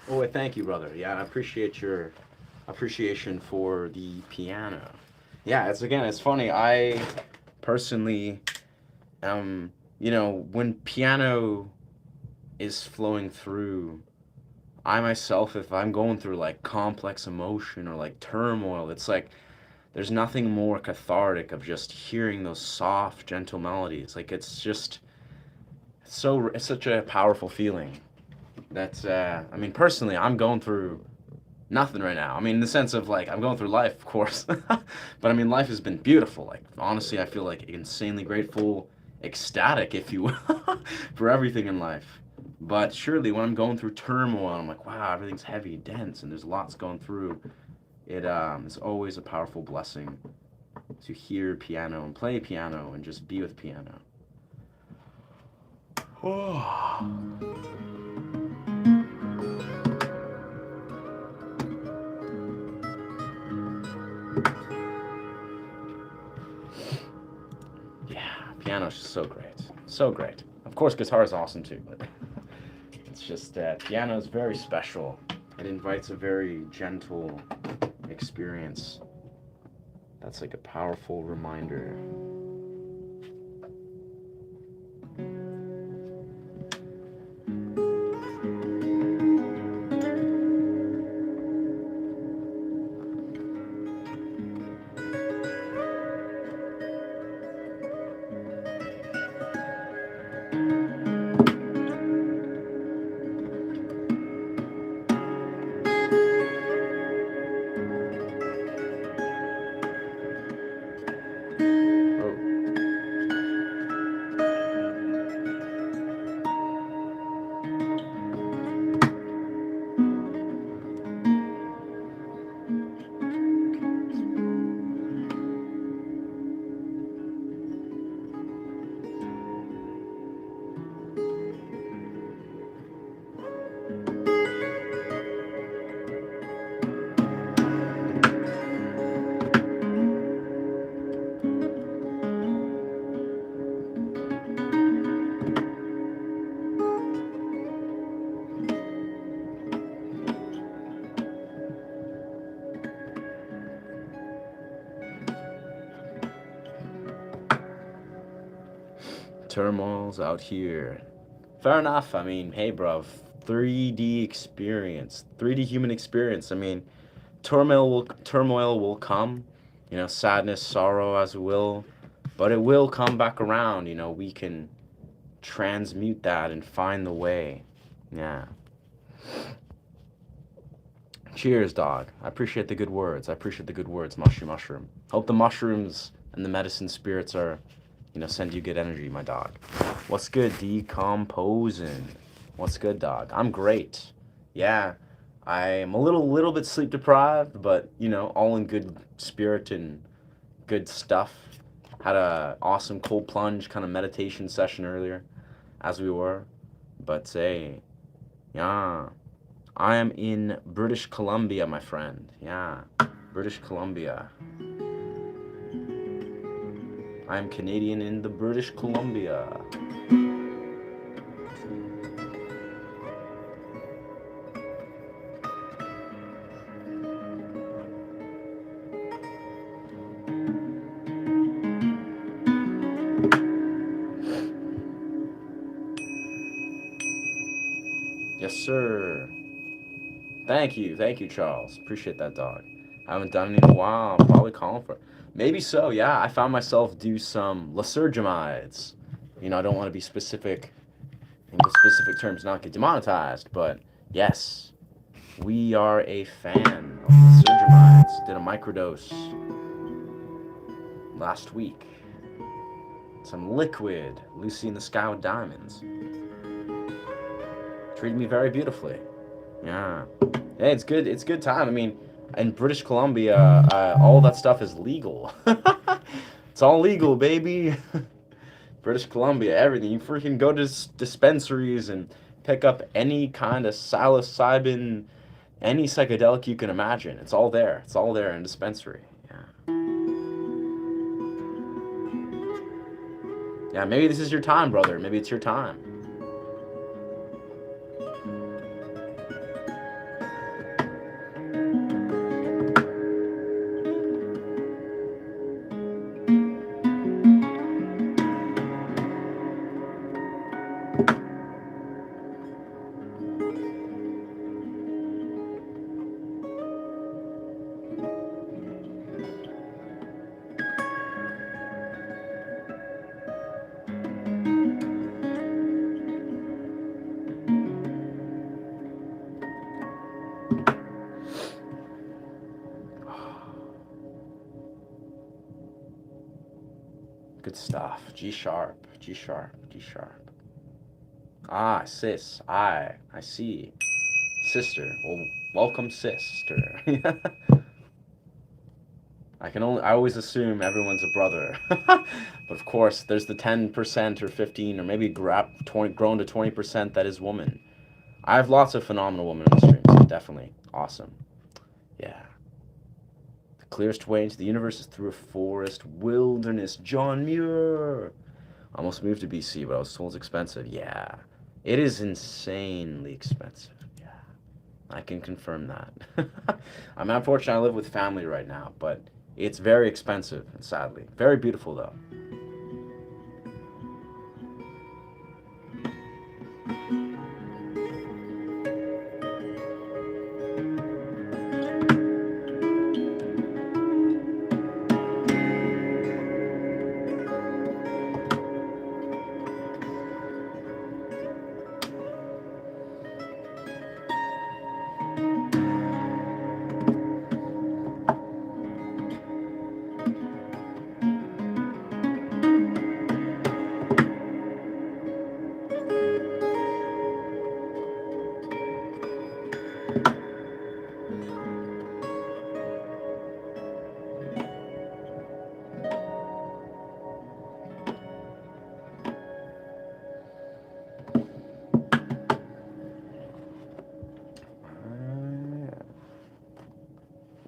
S1: Oh, thank you, brother. Yeah, I appreciate your appreciation for the piano. Yeah, it's funny. I personally when piano is flowing through, I myself, if I'm going through like complex emotion or like turmoil, it's like there's nothing more cathartic of just hearing those soft, gentle melodies. Like it's such a powerful feeling. That's I mean, personally, I'm going through nothing right now. I mean, in the sense of like I'm going through life, of course, but I mean, life has been beautiful. Like honestly, I feel like insanely grateful, ecstatic, if you will, for everything in life. But surely, when I'm going through turmoil, I'm like, wow, everything's heavy, dense, and there's lots going through. It's always a powerful blessing to hear piano and play piano and just be with piano. Yeah, piano's just so great. So great. Of course, guitar is awesome too, but it's just piano is very special. It invites a very gentle experience. That's like a powerful reminder. Oh, turmoil's out here. Fair enough. I mean, hey, bruv, 3D experience, 3D human experience. I mean, turmoil will come, sadness, sorrow as it will, but it will come back around. We can transmute that and find the way. Yeah. Cheers, dog. I appreciate the good words. Mushroom. Hope the mushrooms and the medicine spirits are, send you good energy, my dog. What's good, decomposing? What's good, dog? I'm great. Yeah, I'm a little bit sleep deprived, but all in good spirit and good stuff. Had a awesome cold plunge kind of meditation session earlier, as we were. But say, yeah, I am in British Columbia, my friend. Yeah, British Columbia. I am Canadian in the British Columbia. Yes, sir. Thank you, Charles. Appreciate that, dog. I haven't done it in a while. I'm probably calling for it. Maybe so, yeah. I found myself do some lysergamides. I don't want to be specific in the specific terms, not get demonetized, but yes, we are a fan of lysergamides. Did a microdose last week. Some liquid, Lucy in the Sky with Diamonds. Treated me very beautifully. Yeah. Hey, it's good. It's good time. I mean, in British Columbia, all that stuff is legal. It's all legal, baby. British Columbia, everything. You freaking go to dispensaries and pick up any kind of psilocybin, any psychedelic you can imagine. It's all there. It's all there in a dispensary. Yeah. Yeah, maybe this is your time, brother. Maybe it's your time. Good stuff. G sharp, G sharp, G sharp. Ah, sis. I see. Sister. Well, welcome, sister. I always assume everyone's a brother. But of course, there's the 10% or 15 or maybe grown to 20% that is woman. I have lots of phenomenal women in the stream, so definitely awesome. Yeah. The clearest way into the universe is through a forest wilderness. John Muir. Almost moved to BC, but I was told it's expensive. Yeah. It is insanely expensive. Yeah. I can confirm that. I'm unfortunate I live with family right now, but it's very expensive, sadly. Very beautiful, though.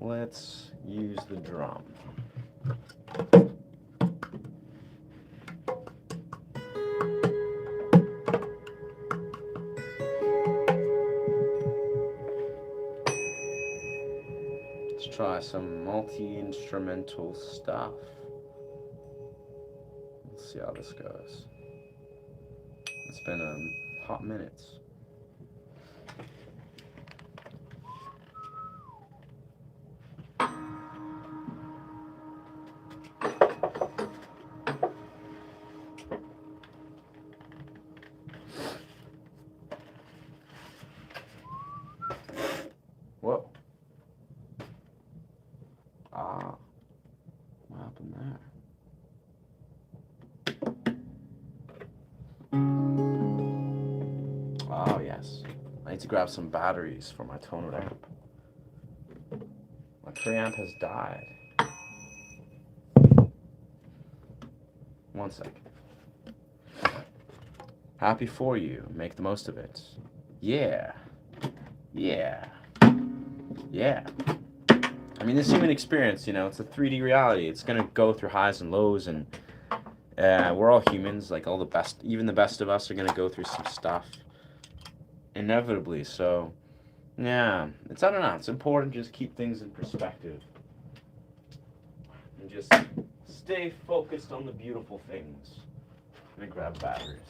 S1: Let's use the drum. Let's try some multi-instrumental stuff. Let's see how this goes. It's been a hot minute. Ah, what happened there? Oh, yes. I need to grab some batteries for my toner amp. My preamp has died. One second. Happy for you. Make the most of it. Yeah. Yeah. Yeah. I mean, this human experience, it's a 3D reality. It's going to go through highs and lows, and we're all humans. Like, all the best, even the best of us are going to go through some stuff. Inevitably. So, yeah. I don't know. It's important to just keep things in perspective. And just stay focused on the beautiful things. Let me grab batteries.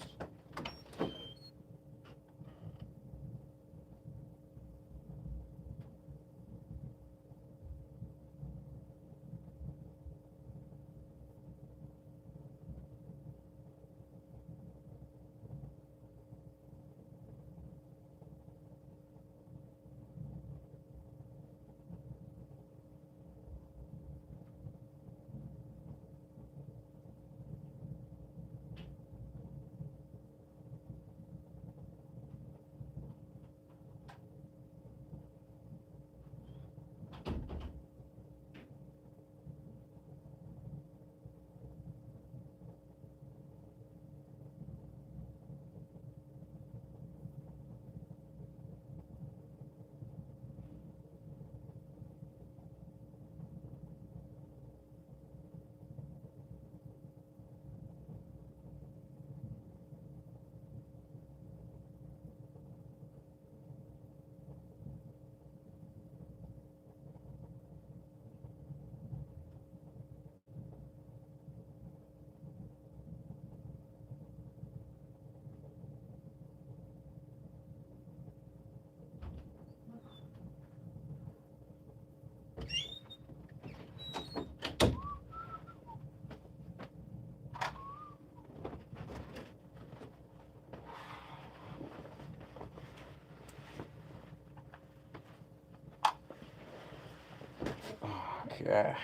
S1: Okay.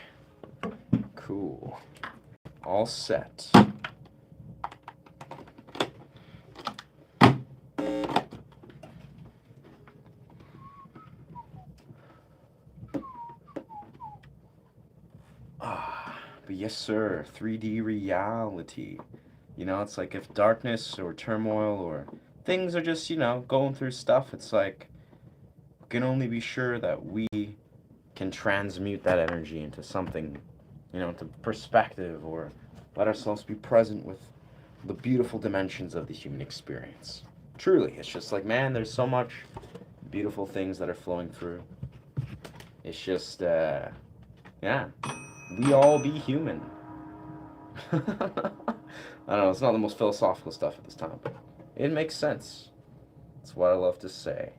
S1: Cool. All set. But yes, sir, 3D reality. It's like if darkness or turmoil or things are just, going through stuff, it's like we can only be sure that we can transmute that energy into something, into perspective, or let ourselves be present with the beautiful dimensions of the human experience. Truly, it's just like, man, there's so much beautiful things that are flowing through. It's just, yeah, we all be human. I don't know, it's not the most philosophical stuff at this time, but it makes sense. That's what I love to say.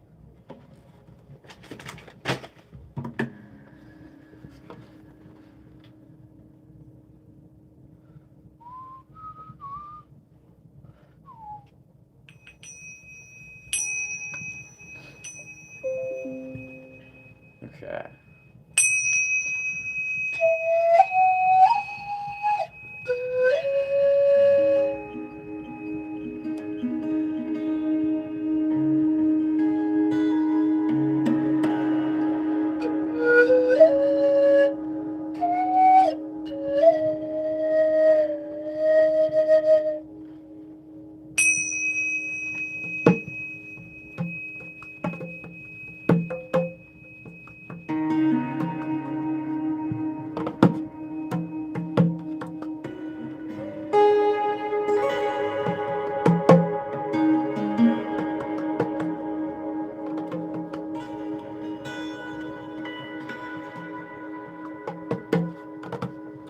S1: Okay.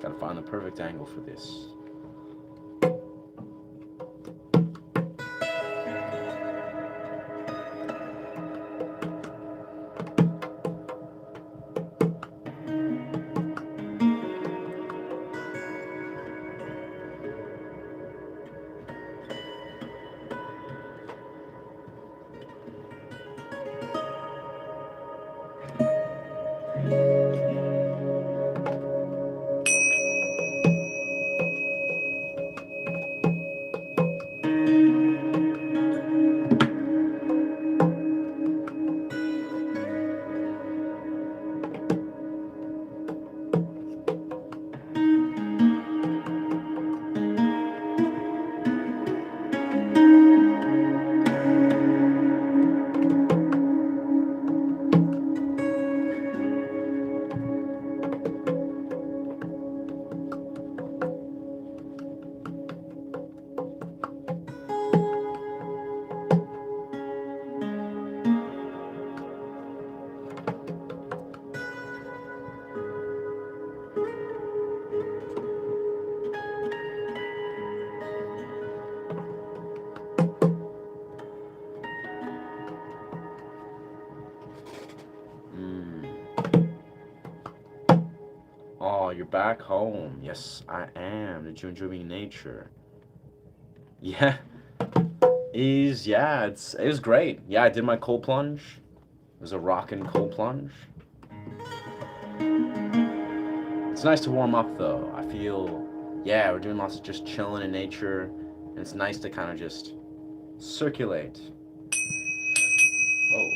S1: Gotta find the perfect angle for this. Oh, you're back home. Yes, I am. Did you enjoy being in nature? Yeah, it was great. Yeah, I did my cold plunge. It was a rockin' cold plunge. It's nice to warm up though. I feel, yeah, we're doing lots of just chilling in nature, and it's nice to kind of just circulate. Whoa.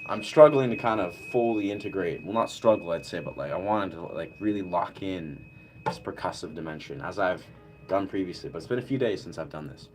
S1: I'm struggling to kind of fully integrate. Well, not struggle, I'd say, but like I wanted to like really lock in this percussive dimension as I've done previously. But it's been a few days since I've done this.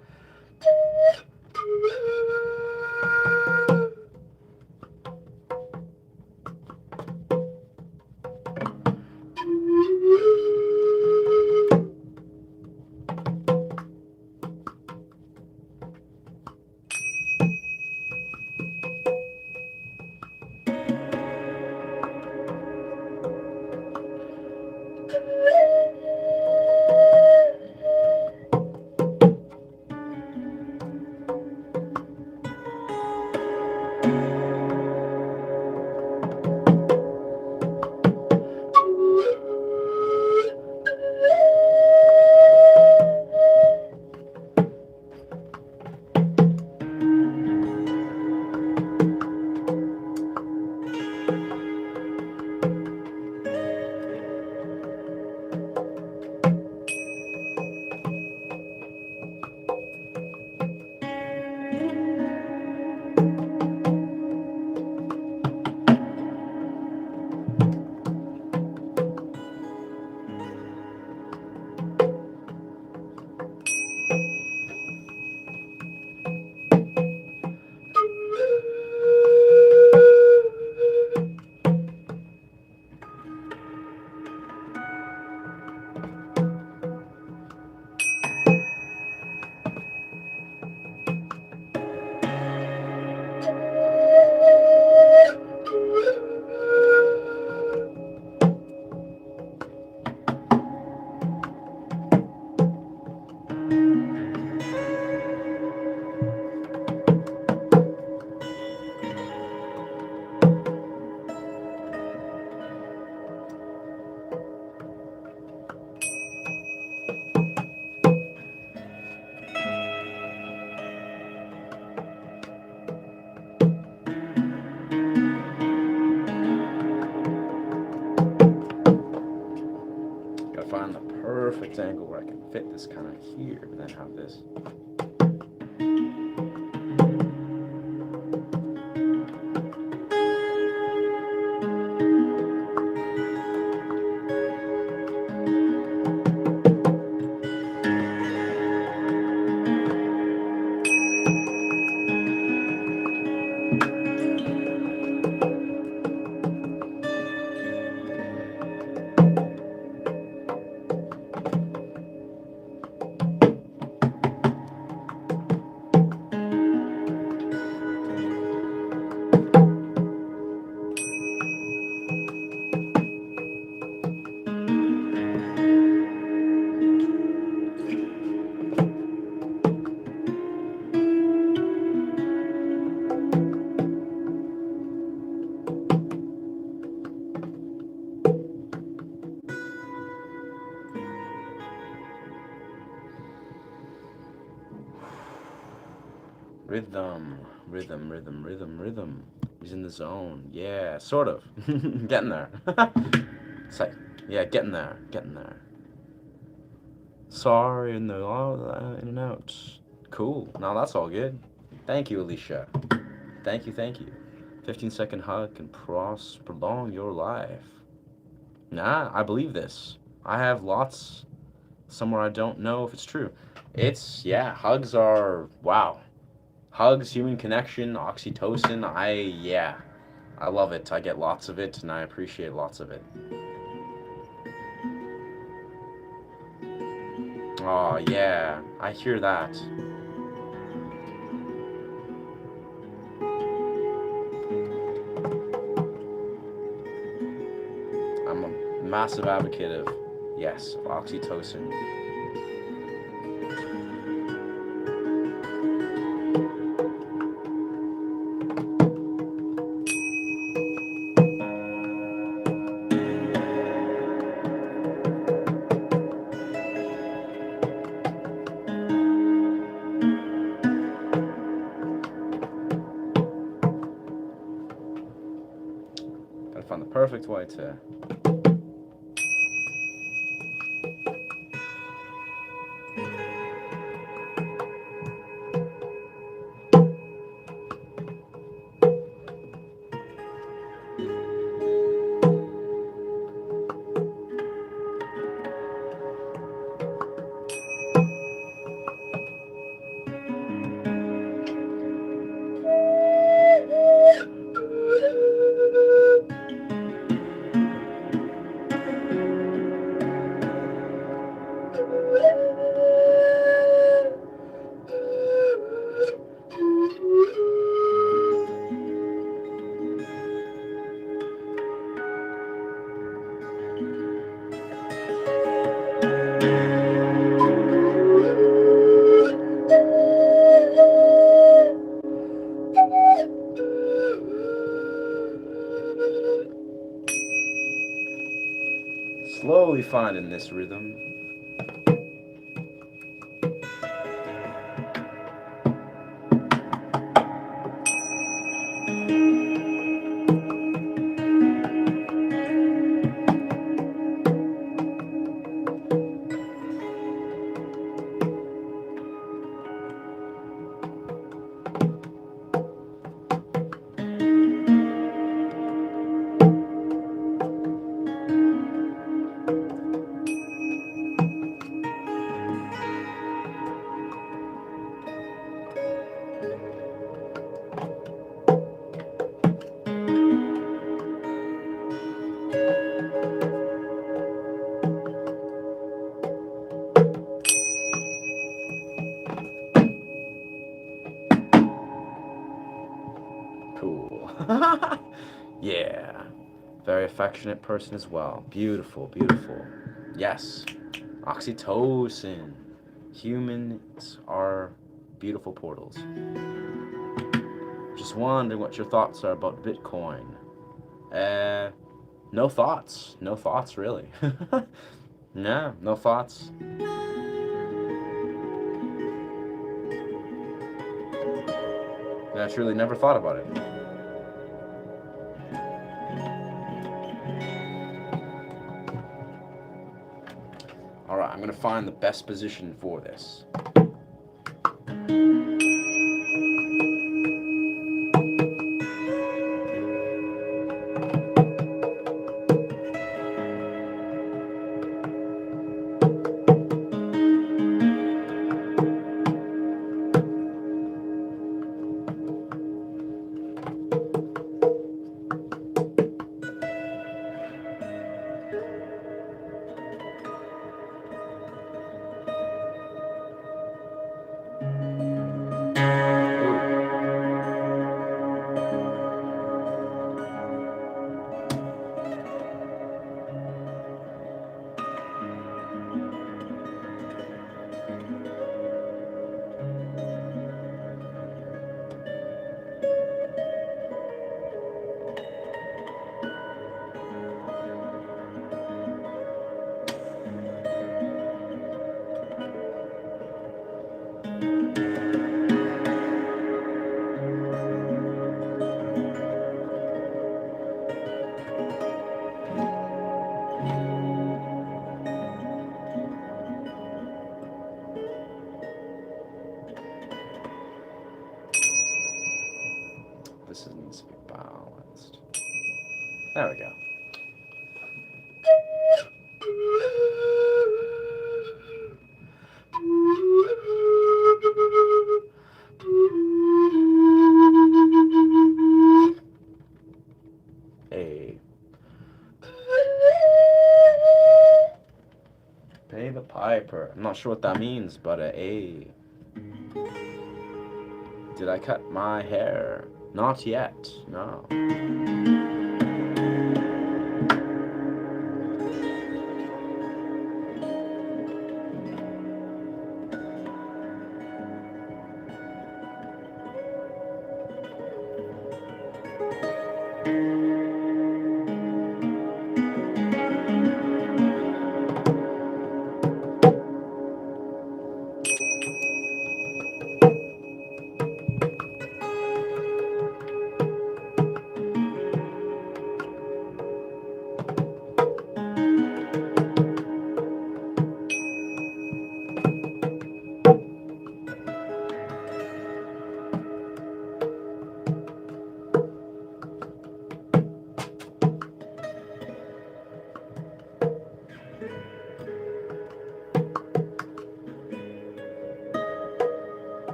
S1: Gotta find the perfect angle where I can fit this kind of here, and then have this. Rhythm, rhythm. He's in the zone. Yeah, sort of. Getting there. It's like, yeah, getting there, getting there. Sorry, in the in and out. Cool. Now that's all good. Thank you, Alicia. Thank you. 15-second hug can prolong your life. Nah, I believe this. I have lots somewhere I don't know if it's true. It's, yeah, hugs are, wow. Hugs, human connection, oxytocin, yeah, I love it. I get lots of it and I appreciate lots of it. Oh, yeah, I hear that. I'm a massive advocate of, yes, of oxytocin. perfect way to slowly finding this rhythm. Cool. Yeah. Very affectionate person as well. Beautiful, beautiful. Yes. Oxytocin. Humans are beautiful portals. Just wondering what your thoughts are about Bitcoin. No thoughts. No thoughts, really. Yeah, no thoughts. Yeah, I truly never thought about it. Alright, I'm gonna find the best position for this. This needs to be balanced. There we go. A. Pay the piper. I'm not sure what that means, but A. Did I cut my hair? Not yet, no.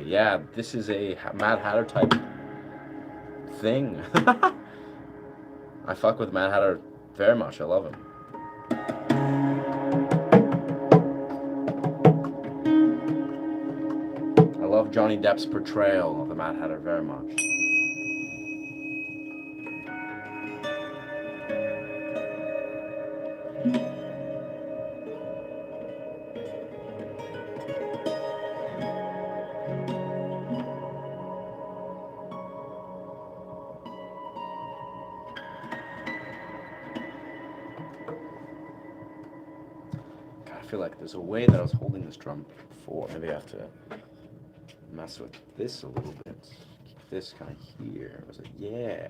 S1: Yeah, this is a Mad Hatter type thing. I fuck with Mad Hatter very much. I love him. I love Johnny Depp's portrayal of the Mad Hatter very much. God, I feel like there's a way that I was holding this drum before. Maybe I have to mess with this a little bit. Keep this kind of here. Was it? Yeah.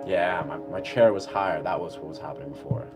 S1: Yeah, my chair was higher. That was what was happening before.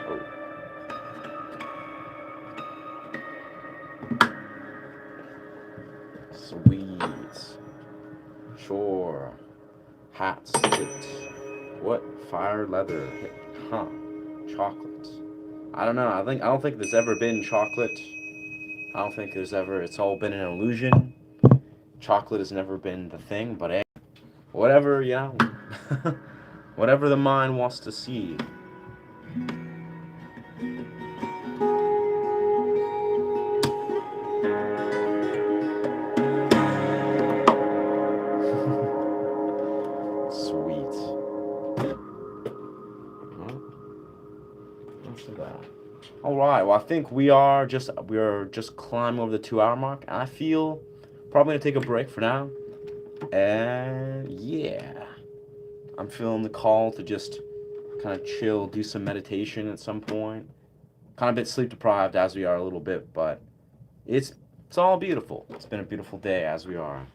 S1: Oh. Sweet. Sure. Hats. What? Fire leather. Huh. Chocolate. I don't know. I don't think there's ever been chocolate. I don't think there's ever. It's all been an illusion. Chocolate has never been the thing, but hey, whatever, yeah. Whatever the mind wants to see. Sweet. Well, after that. All right. Well, I think we're just climbing over the 2 hour mark. I feel probably gonna take a break for now. And yeah, I'm feeling the call to just kind of chill, do some meditation at some point. Kind of a bit sleep deprived as we are a little bit, but it's it's all beautiful. It's been a beautiful day as we are.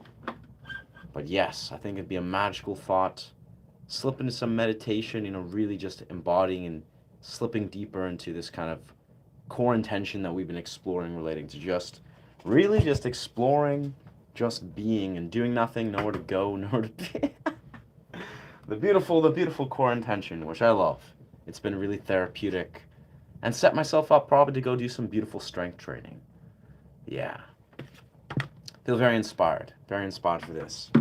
S1: But yes, I think it'd be a magical thought. Slip into some meditation, really just embodying and slipping deeper into this kind of core intention that we've been exploring relating to just really just exploring, just being and doing nothing, nowhere to go, nowhere to be. The beautiful core intention, which I love. It's been really therapeutic. and set myself up probably to go do some beautiful strength training. Yeah. Feel very inspired for this.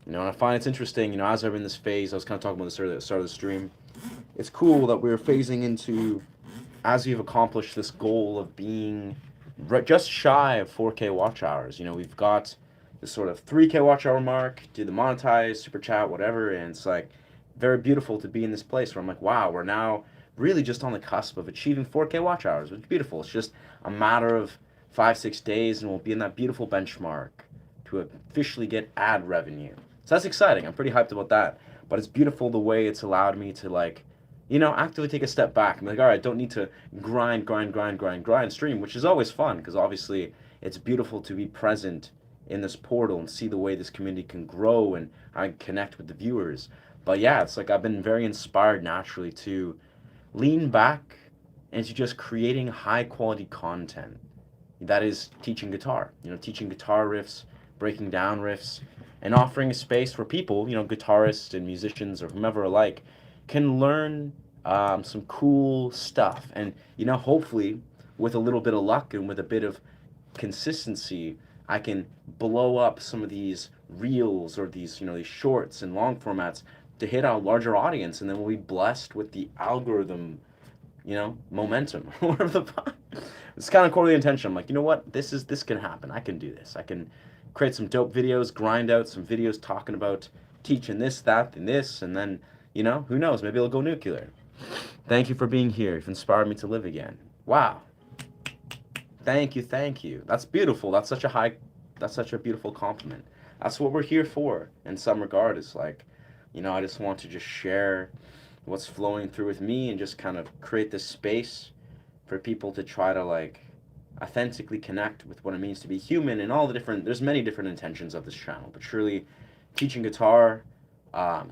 S1: And I find it's interesting, as I'm in this phase, I was kind of talking about this earlier at the start of the stream. It's cool that we're phasing into, as we've accomplished this goal of being just shy of 4K watch hours. We've got this sort of 3K watch hour mark, do the monetize, super chat, whatever, and it's like very beautiful to be in this place where I'm like, wow, we're now really just on the cusp of achieving 4K watch hours. It's beautiful. It's just a matter of 5-6 days, and we'll be in that beautiful benchmark to officially get ad revenue. So that's exciting. I'm pretty hyped about that. But it's beautiful the way it's allowed me to actively take a step back. I'm like, all right, don't need to grind, stream, which is always fun because obviously it's beautiful to be present in this portal and see the way this community can grow and I can connect with the viewers. But yeah, it's like I've been very inspired naturally to lean back into just creating high quality content that is teaching guitar, teaching guitar riffs, breaking down riffs, and offering a space where people, guitarists and musicians or whomever alike, can learn some cool stuff. And, hopefully, with a little bit of luck and with a bit of consistency, I can blow up some of these reels or these shorts and long formats to hit a larger audience. And then we'll be blessed with the algorithm momentum. It's kind of core of the intention. I'm like, you know what? This can happen. I can do this. I can create some dope videos, grind out some videos talking about teaching this, that, and this, and then, who knows? Maybe it'll go nuclear. Thank you for being here. You've inspired me to live again. Wow. Thank you. That's beautiful. That's such a beautiful compliment. That's what we're here for in some regard. It's like, I just want to just share what's flowing through with me and just kind of create this space for people to try to authentically connect with what it means to be human and all the different, there's many different intentions of this channel, but surely teaching guitar,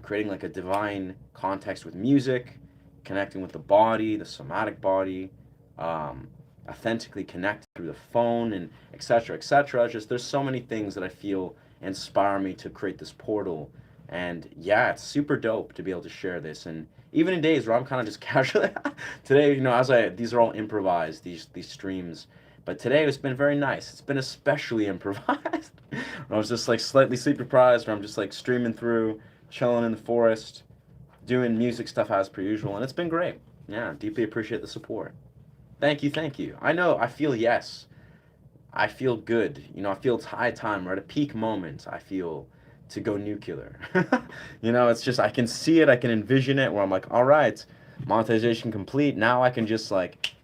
S1: creating a divine context with music, connecting with the body, the somatic body, authentically connect through the phone, and etc. Just there's so many things that I feel inspire me to create this portal. And yeah, it's super dope to be able to share this. And even in days where I'm kind of just casually today, these are all improvised, these streams. But today it's been very nice. It's been especially improvised. I was just slightly sleep deprived, or I'm just streaming through, chilling in the forest, doing music stuff as per usual, and it's been great. Yeah, deeply appreciate the support. Thank you. I feel yes. I feel good. I feel it's high time. We're at a peak moment. I feel to go nuclear. It's just I can see it. I can envision it. Where I'm like, all right, monetization complete. Now I can just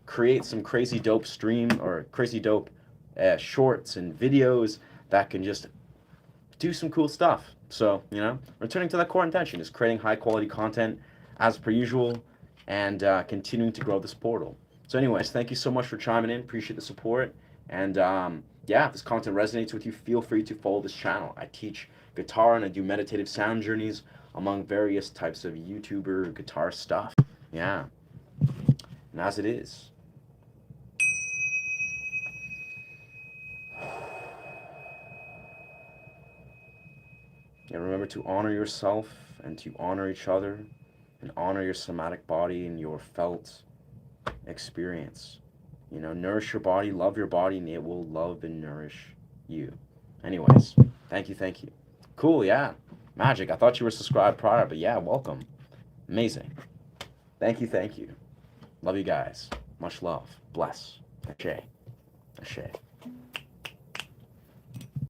S1: create some crazy dope stream or crazy dope shorts and videos that can just do some cool stuff. So returning to that core intention is creating high quality content as per usual and continuing to grow this portal. So anyways, thank you so much for chiming in. Appreciate the support. And yeah, if this content resonates with you, feel free to follow this channel. I teach guitar and I do meditative sound journeys among various types of YouTuber guitar stuff. Yeah. And as it is. And remember to honor yourself and to honor each other and honor your somatic body and your felt experience. Nourish your body, love your body, and it will love and nourish you. Anyways, thank you. Cool, yeah. Magic. I thought you were subscribed prior, but yeah, welcome. Amazing. Thank you. Love you guys. Much love. Bless. Ashe.